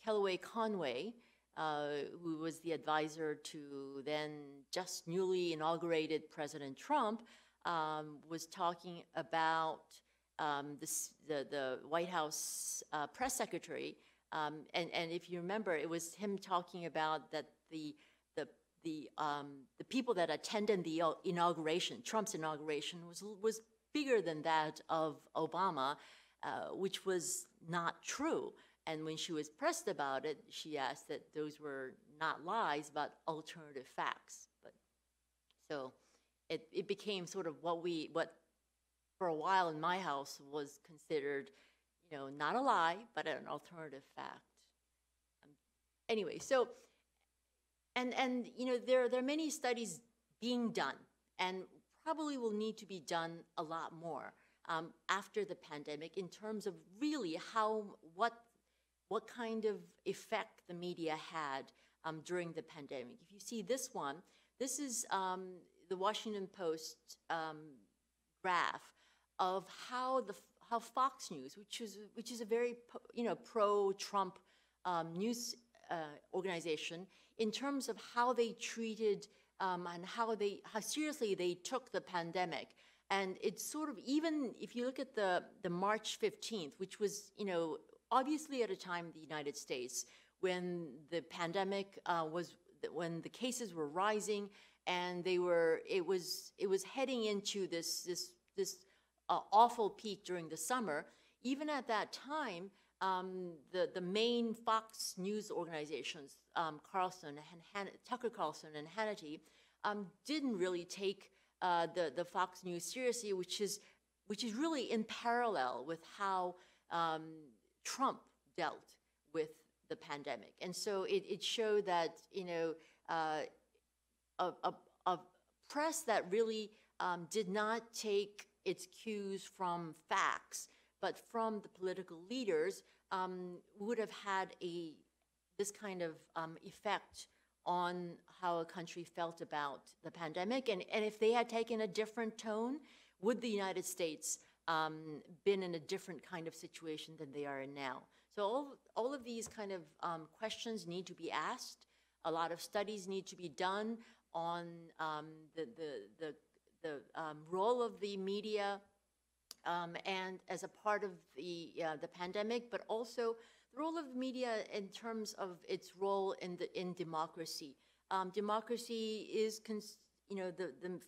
Kellaway Conway, who was the advisor to then just newly inaugurated President Trump, was talking about the White House press secretary. And if you remember, it was him talking about that the people that attended the inauguration, Trump's inauguration, was bigger than that of Obama, which was not true. And when she was pressed about it, she asked that those were not lies, but alternative facts. So it became sort of what for a while in my house was considered, not a lie, but an alternative fact. Anyway, so, and there are many studies being done, and probably will need to be done a lot more after the pandemic in terms of really what kind of effect the media had during the pandemic. If you see this one, this is the Washington Post graph of how Fox News, which is a very pro-Trump news organization, in terms of how they treated and how seriously they took the pandemic. And it's sort of, even if you look at the March 15th, which was obviously at a time in the United States when the pandemic when the cases were rising, and it was heading into this awful peak during the summer. Even at that time, the main Fox News organizations, Tucker Carlson and Hannity, didn't really take the Fox News seriously, which is really in parallel with how Trump dealt with the pandemic. And so it showed that a press that really did not take its cues from facts, but from the political leaders, would have had this kind of effect on how a country felt about the pandemic. And if they had taken a different tone, would the United States been in a different kind of situation than they are in now? So all of these kind of questions need to be asked. A lot of studies need to be done on the role of the media and as a part of the pandemic, but also the role of the media in terms of its role in democracy. Democracy is, the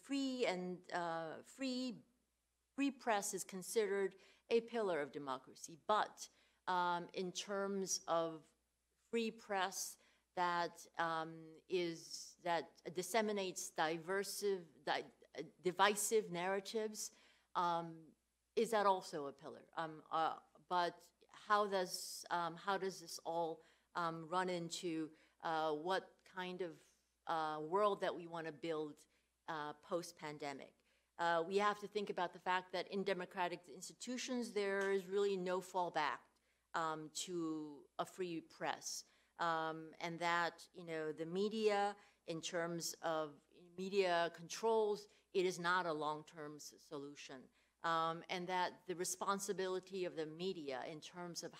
free press is considered a pillar of democracy, but in terms of free press that disseminates divisive narratives, is that also a pillar? But how does this all run into what kind of world that we want to build post-pandemic? We have to think about the fact that in democratic institutions, there is really no fallback to a free press. And that, the media, in terms of media controls, it is not a long-term solution. And that the responsibility of the media in terms of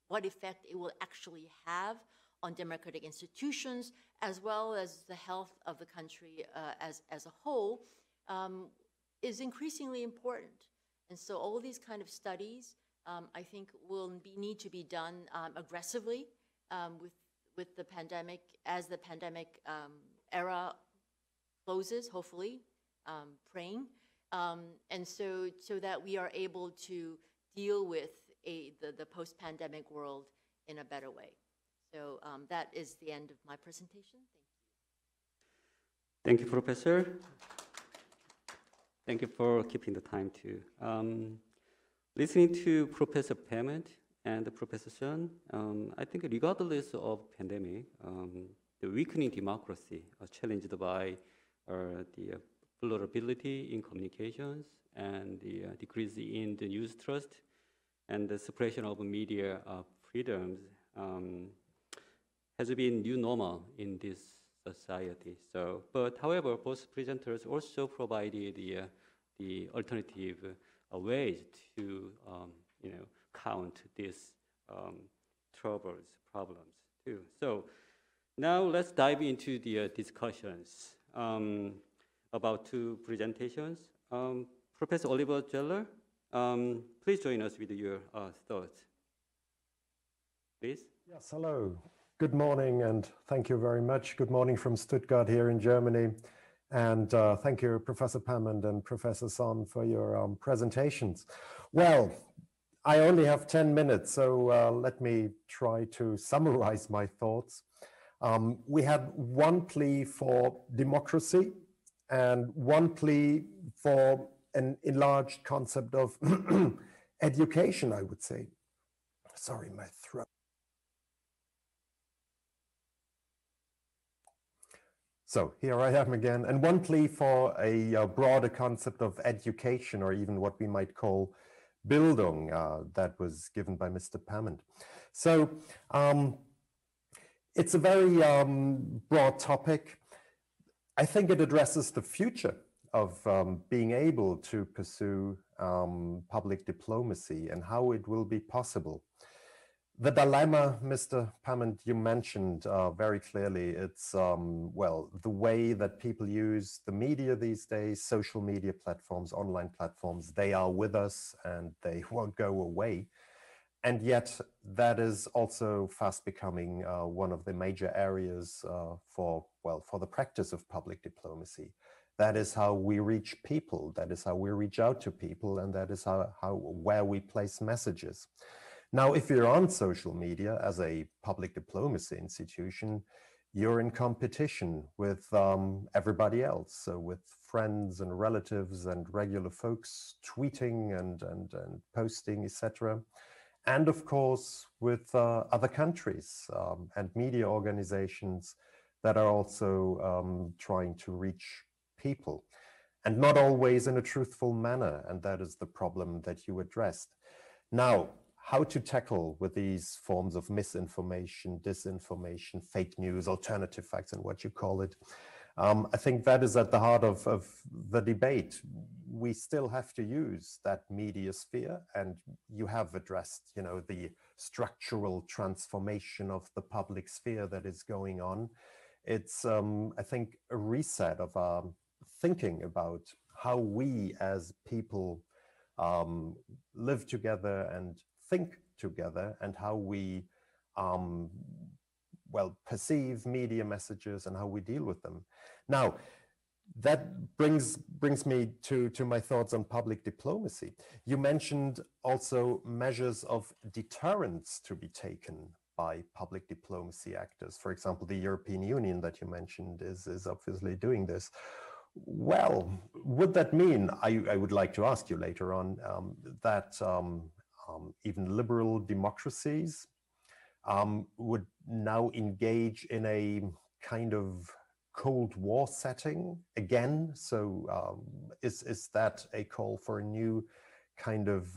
what effect it will actually have on democratic institutions, as well as the health of the country as a whole, is increasingly important. And so all these kind of studies, I think, need to be done aggressively with the pandemic, as the pandemic era closes, hopefully, praying, and so that we are able to deal with the post-pandemic world in a better way. So that is the end of my presentation. Thank you, Professor. Thank you for keeping the time too. Listening to Professor Pament and Professor Sun, I think regardless of pandemic, the weakening democracy challenged by the vulnerability in communications and the decrease in the news trust and the suppression of media freedoms has been new normal in this society. So, but however, both presenters also provided the alternative ways to count these troubles, problems too. So now let's dive into the discussions about two presentations. Professor Oliver Zeller, please join us with your thoughts. Please. Yes, hello. Good morning, and thank you very much. Good morning from Stuttgart here in Germany. And thank you, Professor Pament and Professor Son, for your presentations. Well, I only have 10 minutes, so let me try to summarize my thoughts. We had one plea for democracy and one plea for an enlarged concept of education, I would say. Sorry, my throat. So here I am again, and one plea for a broader concept of education, or even what we might call Bildung, that was given by Mr. Pament. So it's a very broad topic. I think it addresses the future of being able to pursue public diplomacy and how it will be possible. The dilemma, Mr. Pament, you mentioned very clearly, it's, well, the way that people use the media these days, social media platforms, online platforms, they are with us and they won't go away. And yet that is also fast becoming one of the major areas for the practice of public diplomacy. That is how we reach people, that is how we reach out to people, and that is where we place messages. Now, if you're on social media as a public diplomacy institution, you're in competition with everybody else. So with friends and relatives and regular folks tweeting and posting, etc. And of course, with other countries and media organizations that are also trying to reach people, and not always in a truthful manner. And that is the problem that you addressed. Now, how to tackle with these forms of misinformation, disinformation, fake news, alternative facts, and what you call it. I think that is at the heart of the debate. We still have to use that media sphere, and you have addressed, the structural transformation of the public sphere that is going on. It's, I think, a reset of our thinking about how we as people live together and think together, and how we perceive media messages and how we deal with them. Now, that brings me to my thoughts on public diplomacy. You mentioned also measures of deterrence to be taken by public diplomacy actors. For example, the European Union that you mentioned is obviously doing this. Well, would that mean, I would like to ask you later on, that even liberal democracies would now engage in a kind of Cold War setting again? So is that a call for a new kind of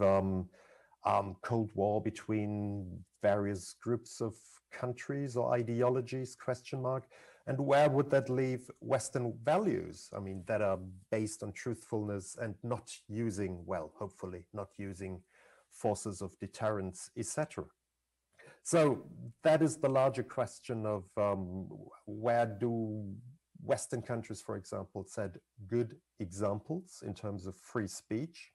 Cold War between various groups of countries or ideologies, question mark? And where would that leave Western values? I mean, that are based on truthfulness and not using, well, hopefully not using forces of deterrence, etc. So that is the larger question of where do Western countries, for example, set good examples in terms of free speech.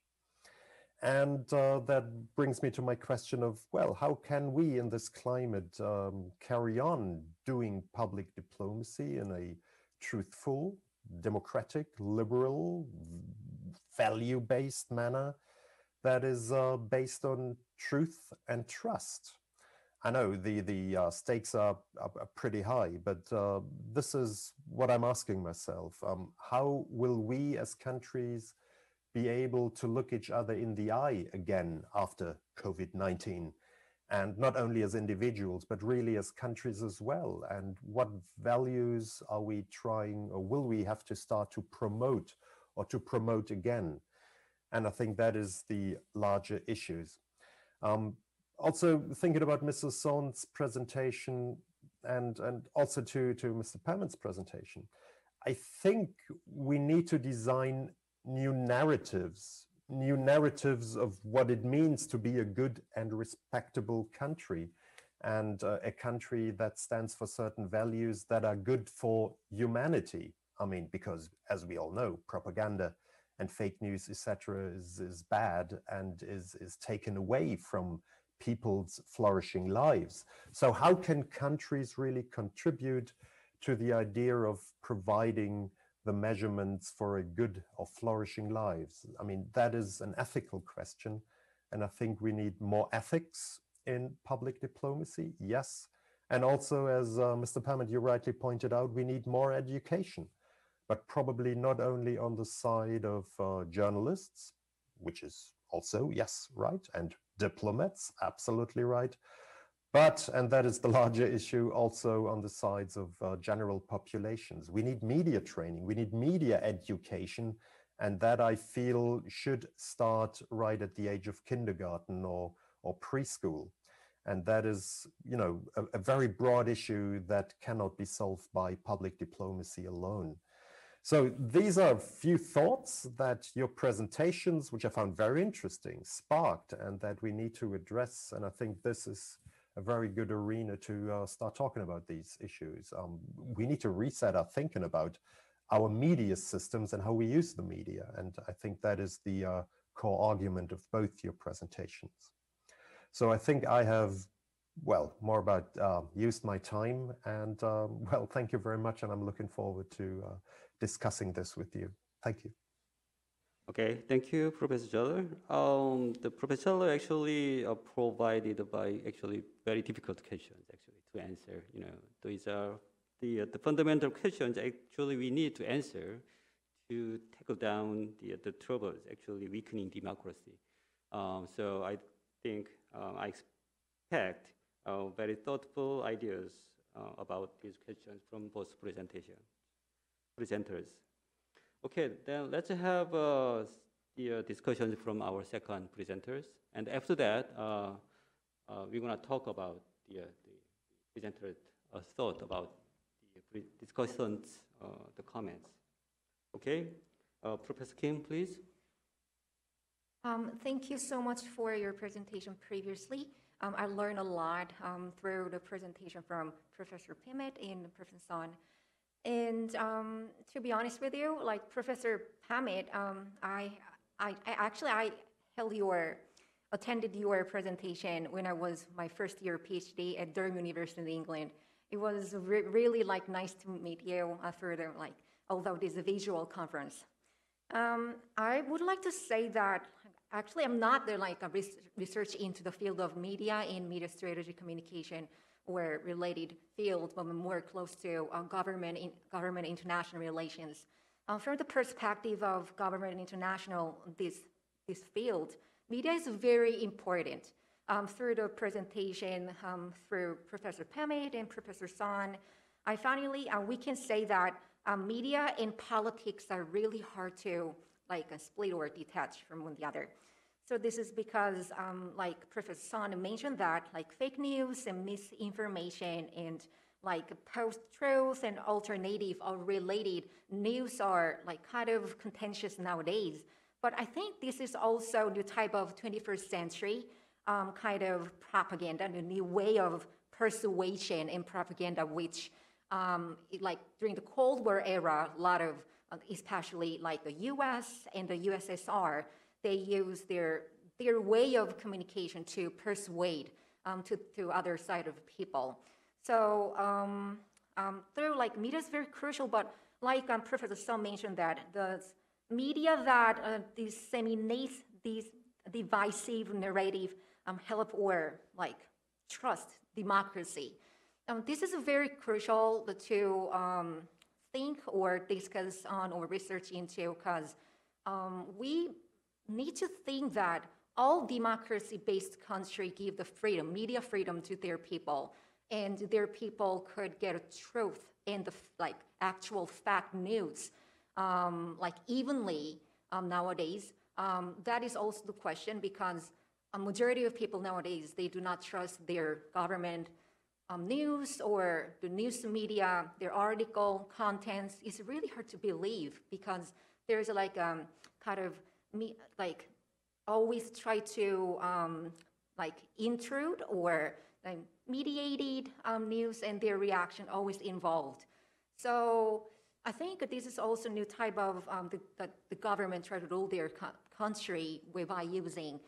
And that brings me to my question of, well, how can we in this climate carry on doing public diplomacy in a truthful, democratic, liberal, value-based manner that is based on truth and trust? I know the stakes are pretty high, but this is what I'm asking myself. How will we as countries be able to look each other in the eye again after COVID-19? And not only as individuals, but really as countries as well. And what values are we trying, or will we have to start to promote or to promote again? And I think that is the larger issues. Also thinking about Mrs. Son's presentation and also to Mr. Pament's presentation, I think we need to design new narratives of what it means to be a good and respectable country, and a country that stands for certain values that are good for humanity. I mean, because as we all know, propaganda and fake news, etc., is bad and is taken away from people's flourishing lives. So how can countries really contribute to the idea of providing the measurements for a good or flourishing lives? I mean, that is an ethical question. And I think we need more ethics in public diplomacy, yes. And also, as Mr. Pament, you rightly pointed out, we need more education, but probably not only on the side of journalists, which is also, yes, right, and diplomats, absolutely right. But, and that is the larger issue, also on the sides of general populations. We need media training, we need media education, and that I feel should start right at the age of kindergarten or preschool. And that is, you know, a very broad issue that cannot be solved by public diplomacy alone. So these are a few thoughts that your presentations, which I found very interesting, sparked, and that we need to address. And I think this is a very good arena to start talking about these issues. We need to reset our thinking about our media systems and how we use the media. And I think that is the core argument of both your presentations. So I think I have, well, more about used my time, and well, thank you very much. And I'm looking forward to discussing this with you. Thank you. Okay, thank you, Professor Zeller. The Professor Zeller actually provided by actually very difficult questions actually to answer. You know, these are the fundamental questions actually we need to answer to tackle down the troubles actually weakening democracy. So I think I expect very thoughtful ideas about these questions from both presenters. Okay, then let's have the discussions from our second presenters, and after that, we're going to talk about the presenter's thought about the discussions, the comments. Okay, Professor Kim, please. Thank you so much for your presentation previously. I learned a lot through the presentation from Professor Pamet and Professor Son. And to be honest with you, like Professor Pamet, I attended your presentation when I was my first year PhD at Durham University in England. It was really like nice to meet you through the although this is a visual conference. I would like to say that actually I'm not a research into the field of media and media strategy communication or related field, but more close to government international relations. From the perspective of government international, this field, media is very important. Through the presentation, through Professor Pamet and Professor Son, we can say that media and politics are really hard to split or detach from one another. So this is because, like Professor Son mentioned that, fake news and misinformation and post-truth and alternative or related news are kind of contentious nowadays. But I think this is also the type of 21st century kind of propaganda, a new way of persuasion and propaganda, which like during the Cold War era, a lot of, especially like the US and the USSR, they use their way of communication to persuade to other side of people. So through like media is very crucial, but like Professor Sung mentioned that the media that disseminates these divisive narrative help or like trust democracy. This is very crucial to think or discuss on or research into, because we need to think that all democracy-based countries give the freedom, media freedom to their people, and their people could get a truth and the like actual fact news like evenly nowadays. That is also the question, because a majority of people nowadays, they do not trust their government news or the news media, their article contents. It's really hard to believe, because there's like kind of like always try to like intrude or like mediated news, and their reaction always involved. So I think this is also a new type of the government try to rule their country by using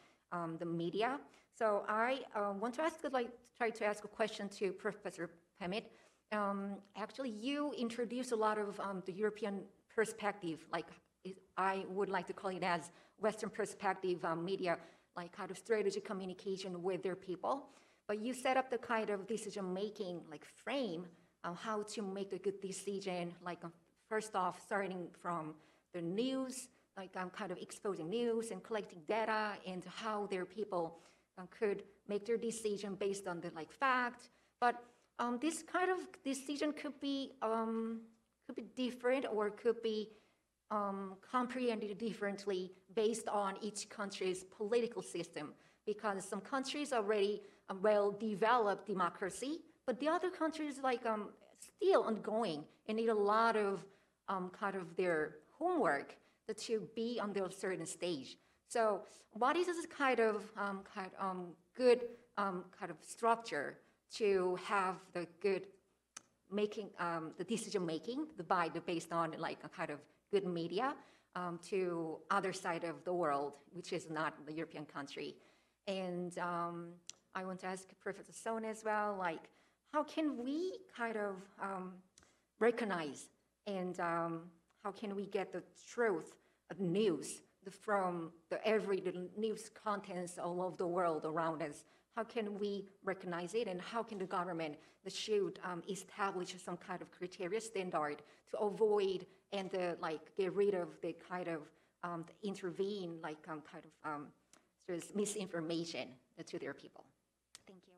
the media. So I want to ask, try to ask a question to Professor Pemit. Actually, you introduced a lot of the European perspective, like I would like to call it as Western perspective media, like kind of strategic communication with their people. But you set up the kind of decision-making like frame on how to make a good decision, like first off, starting from the news, like kind of exposing news and collecting data, and how their people could make their decision based on the like fact. But this kind of decision could be different, or could be comprehended differently based on each country's political system, because some countries already well-developed democracy, but the other countries like still ongoing and need a lot of kind of their homework to be on their certain stage. So what is this kind of good kind of structure to have the good making, the decision making, based on like a kind of good media to other side of the world, which is not the European country. And I want to ask Professor Sung as well, like how can we kind of recognize and how can we get the truth of news from the news contents all over the world around us? How can we recognize it, and how can the government should establish some kind of criteria standard to avoid and like get rid of the kind of intervene like kind of sort of misinformation to their people? Thank you.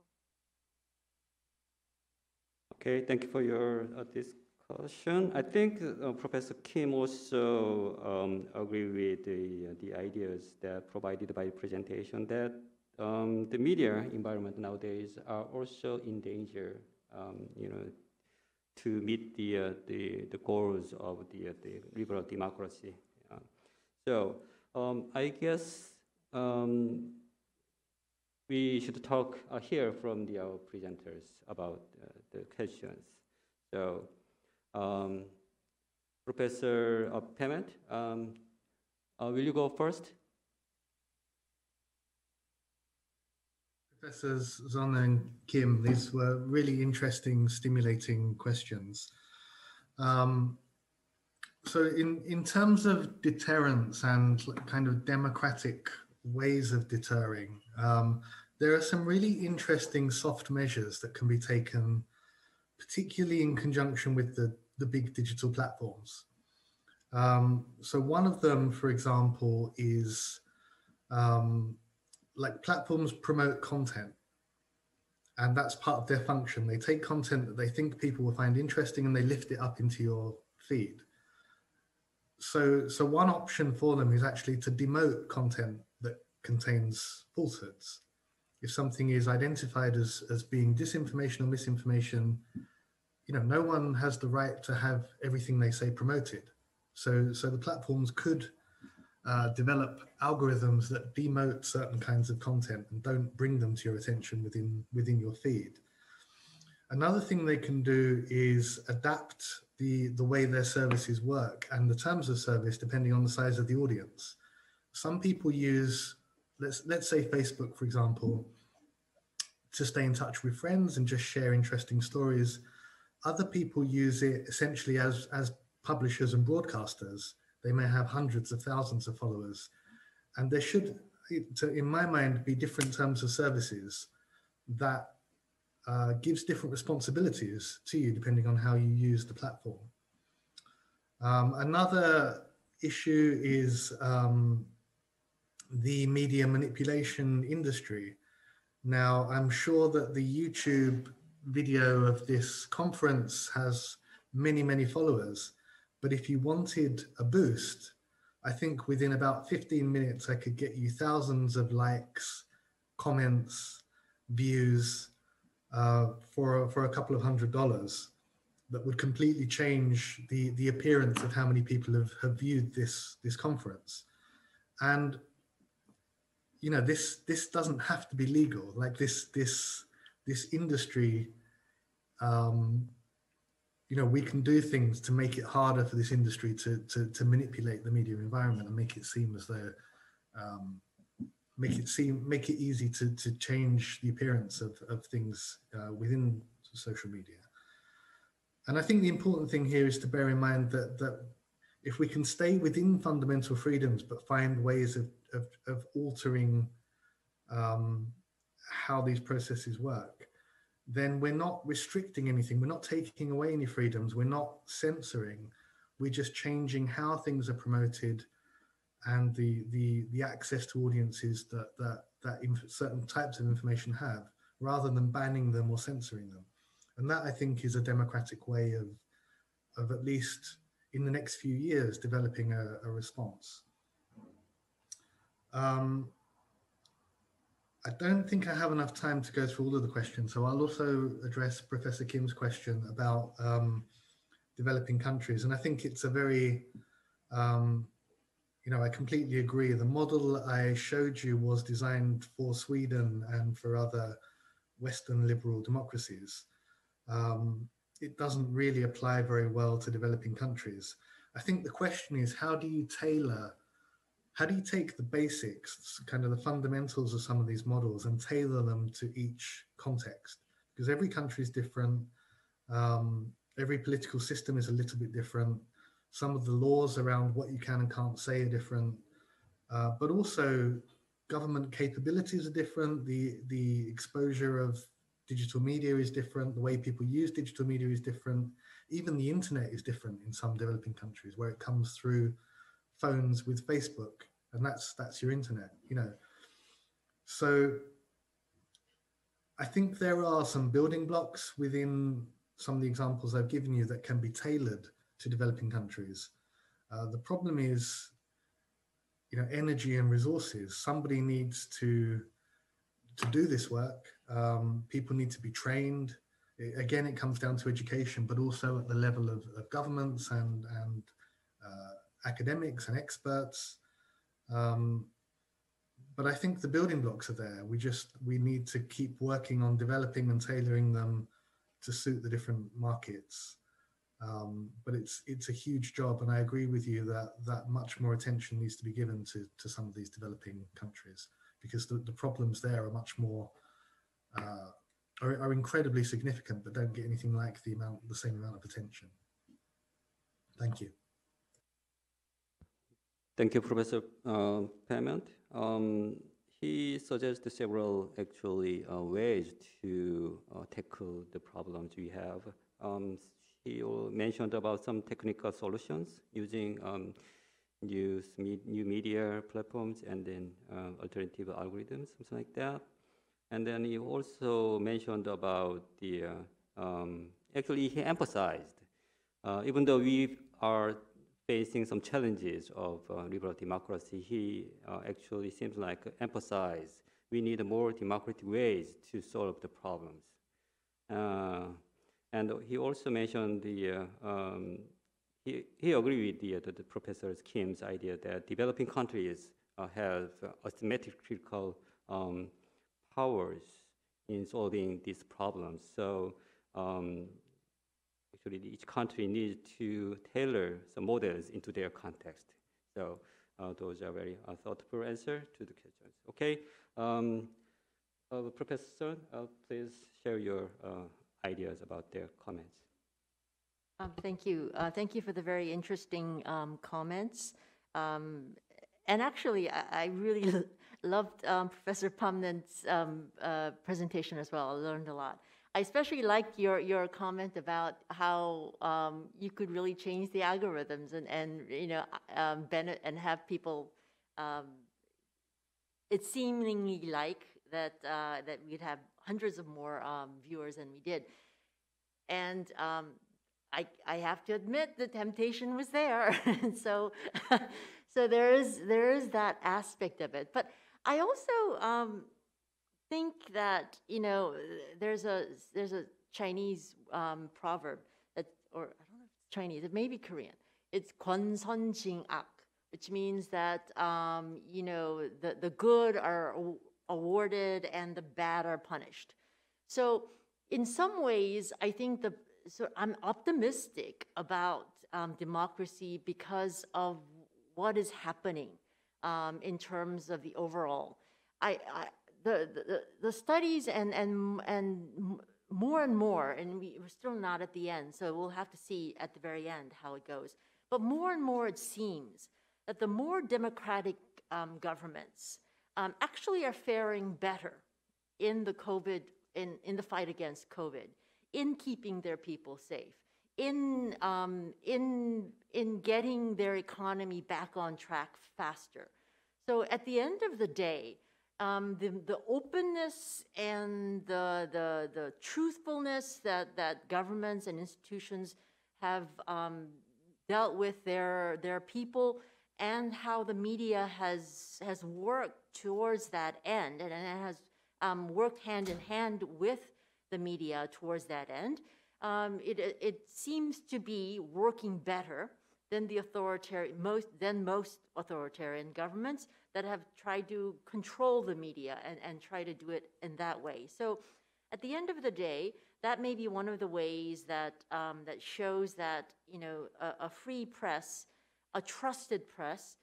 Okay, thank you for your discussion. I think Professor Kim also agree with the ideas that provided by the presentation, that the media environment nowadays are also in danger, to meet the goals of the liberal democracy. So I guess we should talk hear from our presenters about the questions. So Professor Pemit, will you go first? Professors Sung and Kim, these were really interesting, stimulating questions. So in terms of deterrence and kind of democratic ways of deterring, there are some really interesting soft measures that can be taken, particularly in conjunction with the big digital platforms. So one of them, for example, is like platforms promote content, and that's part of their function. They take content that they think people will find interesting and they lift it up into your feed. So one option for them is actually to demote content that contains falsehoods. If something is identified as being disinformation or misinformation, no one has the right to have everything they say promoted. So the platforms could develop algorithms that demote certain kinds of content and don't bring them to your attention within your feed. Another thing they can do is adapt the way their services work and the terms of service depending on the size of the audience. Some people use, let's say Facebook, for example, to stay in touch with friends and just share interesting stories. Other people use it essentially as publishers and broadcasters. They may have hundreds of thousands of followers. And there should, in my mind, be different terms of services that gives different responsibilities to you depending on how you use the platform. Another issue is the media manipulation industry. Now, I'm sure that the YouTube video of this conference has many, many followers, but if you wanted a boost, I think within about 15 minutes, I could get you thousands of likes, comments, views for a couple of $100 that would completely change the appearance of how many people have viewed this conference. And you know, this doesn't have to be legal. Like this industry, you know, we can do things to make it harder for this industry to manipulate the media environment and make it seem as though, make it easy to change the appearance of things within social media. And I think the important thing here is to bear in mind that if we can stay within fundamental freedoms, but find ways of altering how these processes work, then we're not restricting anything. We're not taking away any freedoms. We're not censoring. We're just changing how things are promoted and the access to audiences that certain types of information have, rather than banning them or censoring them. And that, I think, is a democratic way of at least in the next few years developing a response. I don't think I have enough time to go through all of the questions, so I'll also address Professor Kim's question about developing countries. And I think it's a very, you know, I completely agree. The model I showed you was designed for Sweden and for other Western liberal democracies. It doesn't really apply very well to developing countries. I think the question is, how do you take the basics, kind of the fundamentals of some of these models, and tailor them to each context? Because every country is different. Every political system is a little bit different. Some of the laws around what you can and can't say are different, but also government capabilities are different. The exposure of digital media is different. The way people use digital media is different. Even the internet is different in some developing countries, where it comes through phones with Facebook, and that's your internet, you know. So I think there are some building blocks within some of the examples I've given you that can be tailored to developing countries. The problem is, you know, energy and resources. Somebody needs to do this work. People need to be trained. Again, it comes down to education, but also at the level of governments and academics and experts. But I think the building blocks are there. We need to keep working on developing and tailoring them to suit the different markets. But it's a huge job, and I agree with you that much more attention needs to be given to some of these developing countries, because the problems there are much more are incredibly significant, but don't get anything like the same amount of attention. Thank you. Thank you, Professor Payment. He suggested several actually ways to tackle the problems we have. He mentioned about some technical solutions using new media platforms and then alternative algorithms, something like that. And then he also mentioned about the, actually he emphasized, even though we are facing some challenges of liberal democracy, he actually seems like emphasize we need more democratic ways to solve the problems. And he also mentioned he he agreed with the Professor Kim's idea that developing countries have asymmetrical powers in solving these problems. So actually, each country needs to tailor some models into their context. So those are very thoughtful answers to the questions. Okay, Professor, please share your ideas about their comments. Thank you. Thank you for the very interesting comments. And actually, I really loved Professor Pamnan's presentation as well. I learned a lot. I especially liked your comment about how you could really change the algorithms and you know and have people. It seemingly like that we'd have hundreds of more viewers than we did, and I have to admit the temptation was there, and so so there is that aspect of it. But I also think that there's a Chinese proverb that, or I don't know if it's Chinese, it may be Korean. It's 권선징악, which means that the good are awarded and the bad are punished. So in some ways, I think I'm optimistic about democracy because of what is happening in terms of the overall. The studies and more and more, and we're still not at the end, so we'll have to see at the very end how it goes. But more and more it seems that the more democratic governments actually are faring better in the COVID, in the fight against COVID, in keeping their people safe, in getting their economy back on track faster. So at the end of the day, the openness and the truthfulness that governments and institutions have dealt with their people, and how the media has worked towards that end, and it has worked hand in hand with the media towards that end. It seems to be working better than most authoritarian governments that have tried to control the media and try to do it in that way. So at the end of the day, that may be one of the ways that that shows that a free press, a trusted press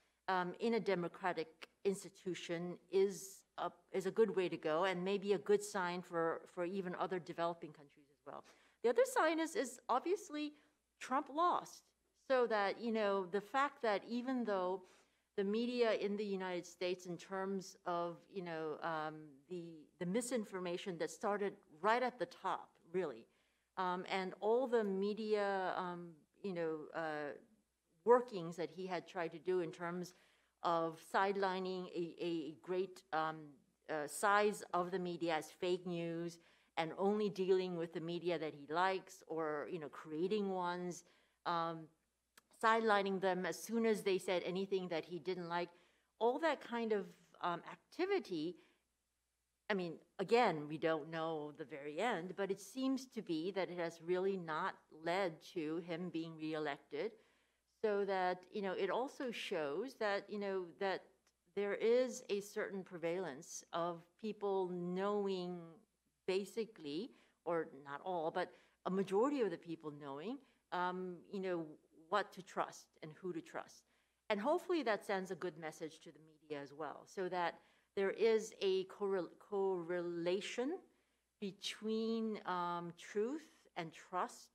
in a democratic institution is a good way to go, and maybe a good sign for even other developing countries as well. The other sign is obviously Trump lost, so that the fact that even though the media in the United States, in terms of the misinformation that started right at the top, really, and all the media workings that he had tried to do in terms of sidelining a great size of the media as fake news, and only dealing with the media that he likes, or creating ones, sidelining them as soon as they said anything that he didn't like. All that kind of activity, I mean, again, we don't know the very end, but it seems to be that it has really not led to him being reelected. So that it also shows that that there is a certain prevalence of people knowing, basically, or not all, but a majority of the people knowing, what to trust and who to trust. And hopefully that sends a good message to the media as well, so that there is a correlation between truth and trust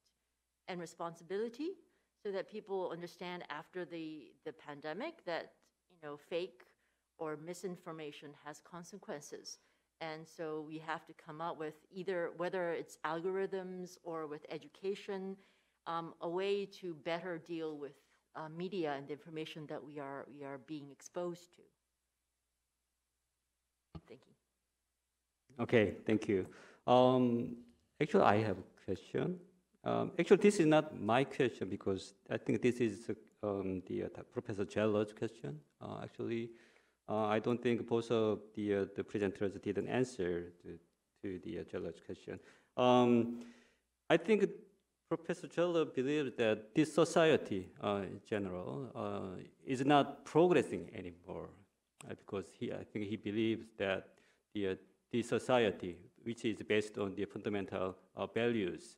and responsibility, so that people understand after the pandemic that fake or misinformation has consequences. And so we have to come up with either, whether it's algorithms or with education, a way to better deal with media and the information that we are being exposed to. Thank you. Okay, thank you. Actually, I have a question. Actually, this is not my question, because I think this is the Professor Jeller's question. Actually, I don't think both of the presenters didn't answer to the Jeller's question. I think Professor Zeller believes that this society in general is not progressing anymore because I think he believes that the society, which is based on the fundamental values,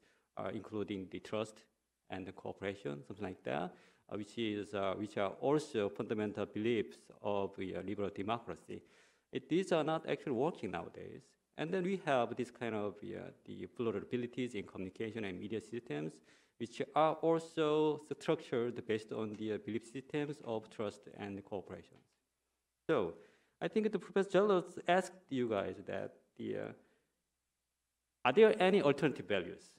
including the trust and the cooperation, something like that, which are also fundamental beliefs of liberal democracy. These are not actually working nowadays. And then we have this kind of the vulnerabilities in communication and media systems, which are also structured based on the belief systems of trust and cooperation. So I think the Professor Zeller asked you guys that are there any alternative values?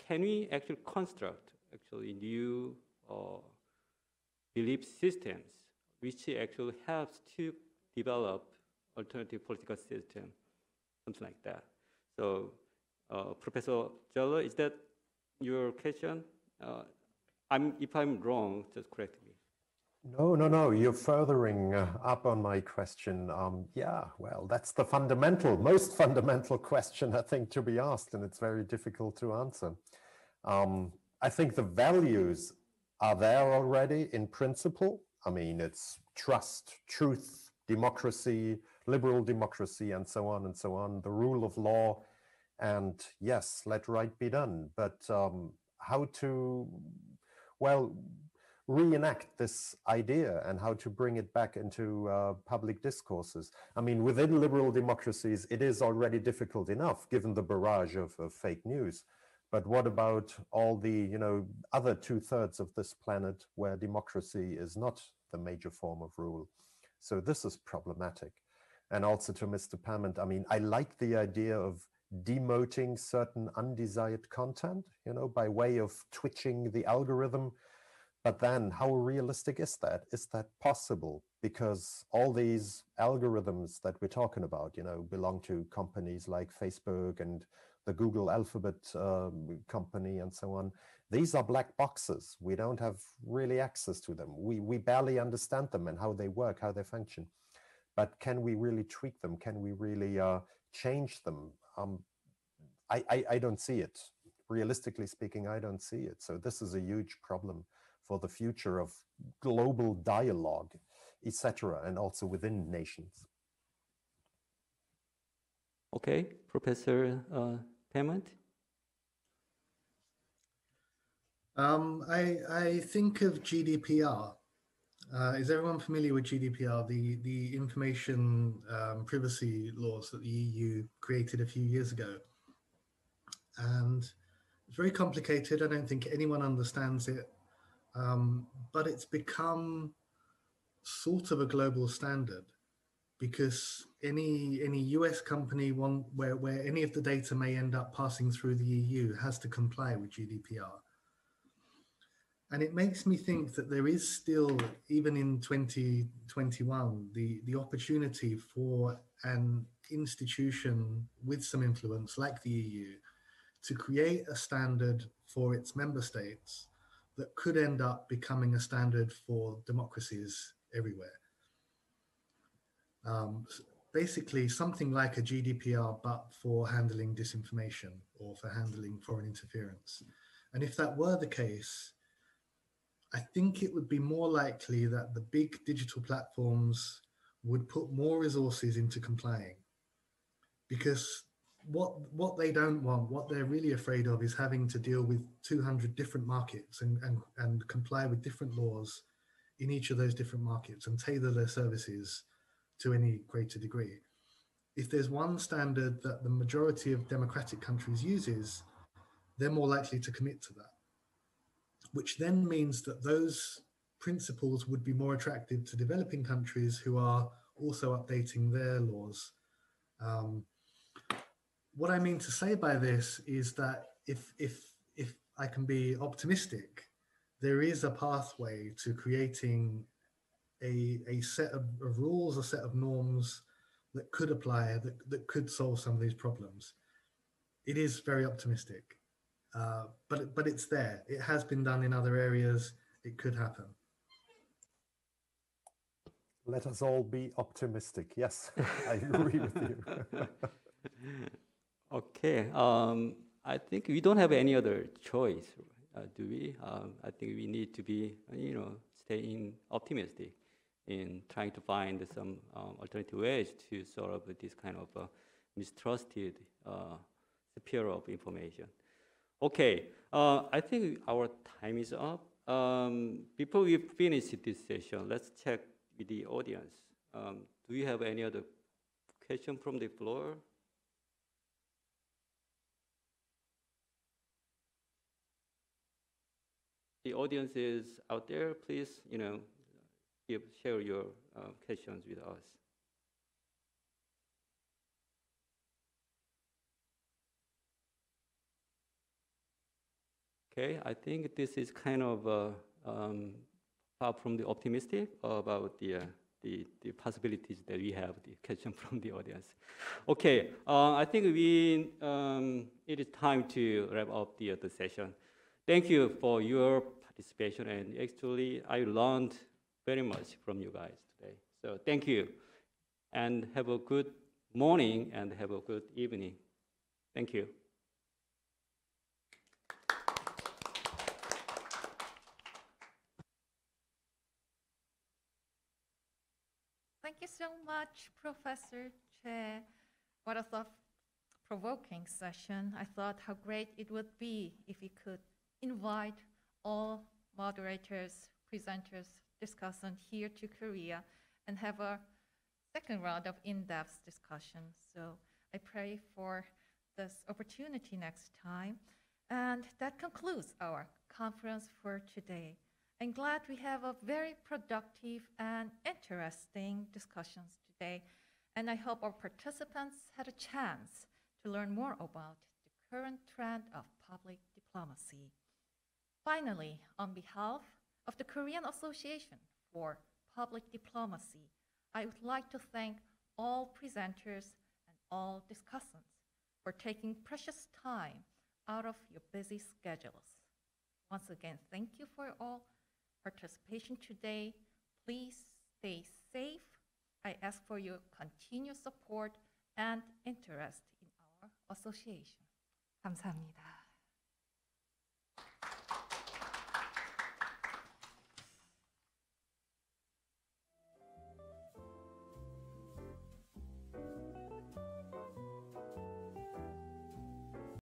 Can we actually construct new belief systems which actually helps to develop alternative political system, something like that? So, Professor Zeller, is that your question? If I'm wrong, just correct me. No, you're furthering up on my question. Yeah, well, that's the most fundamental question, I think, to be asked, and it's very difficult to answer. I think the values are there already in principle. I mean, it's trust, truth, democracy, liberal democracy, and so on, the rule of law, and yes, let right be done. But how to, well, reenact this idea and how to bring it back into public discourses. I mean, within liberal democracies, it is already difficult enough given the barrage of fake news. But what about all the other 2/3 of this planet where democracy is not the major form of rule? So this is problematic. And also to Mr. Pament, I mean, I like the idea of demoting certain undesired content, by way of twitching the algorithm. But then how realistic is that? Is that possible? Because all these algorithms that we're talking about, belong to companies like Facebook and the Google Alphabet company and so on. These are black boxes. We don't have really access to them. We barely understand them and how they work, how they function. But can we really tweak them? Can we really change them? I don't see it. Realistically speaking, I don't see it. So this is a huge problem for the future of global dialogue, etc., and also within nations. Okay, Professor Pament? I think of GDPR. Is everyone familiar with GDPR, the information privacy laws that the EU created a few years ago? And it's very complicated. I don't think anyone understands it, but it's become sort of a global standard because any US company where any of the data may end up passing through the EU has to comply with GDPR. And it makes me think that there is still, even in 2021, the opportunity for an institution with some influence like the EU to create a standard for its member states that could end up becoming a standard for democracies everywhere. Basically, something like a GDPR, but for handling disinformation or for handling foreign interference. And if that were the case, I think it would be more likely that the big digital platforms would put more resources into complying, because what they don't want, what they're really afraid of, is having to deal with 200 different markets and comply with different laws in each of those different markets and tailor their services to any greater degree. If there's one standard that the majority of democratic countries uses, they're more likely to commit to that, which then means that those principles would be more attractive to developing countries who are also updating their laws. What I mean to say by this is that if I can be optimistic, there is a pathway to creating a set of rules, a set of norms that could apply, that could solve some of these problems. It is very optimistic, but it's there. It has been done in other areas. It could happen. Let us all be optimistic. Yes, I agree with you. Okay, I think we don't have any other choice, do we? I think we need to be, staying optimistic in trying to find some alternative ways to solve this kind of mistrusted sphere of information. Okay, I think our time is up. Before we finish this session, let's check with the audience. Do you have any other question from the floor? The audience is out there. Please, share your questions with us. Okay, I think this is kind of far from the optimistic about the possibilities that we have, the question from the audience. Okay, I think it is time to wrap up the session. Thank you for your participation, and actually I learned very much from you guys today. So thank you, and have a good morning and have a good evening. Thank you. Thank you so much, Professor Che. What a thought-provoking session. I thought how great it would be if we could invite all moderators, presenters, discussants here to Korea and have a second round of in-depth discussion. So I pray for this opportunity next time. And that concludes our conference for today. I'm glad we have a very productive and interesting discussions today. And I hope our participants had a chance to learn more about the current trend of public diplomacy. Finally, on behalf of the Korean Association for Public Diplomacy, I would like to thank all presenters and all discussants for taking precious time out of your busy schedules. Once again, thank you for all participation today. Please stay safe. I ask for your continued support and interest in our association. 감사합니다.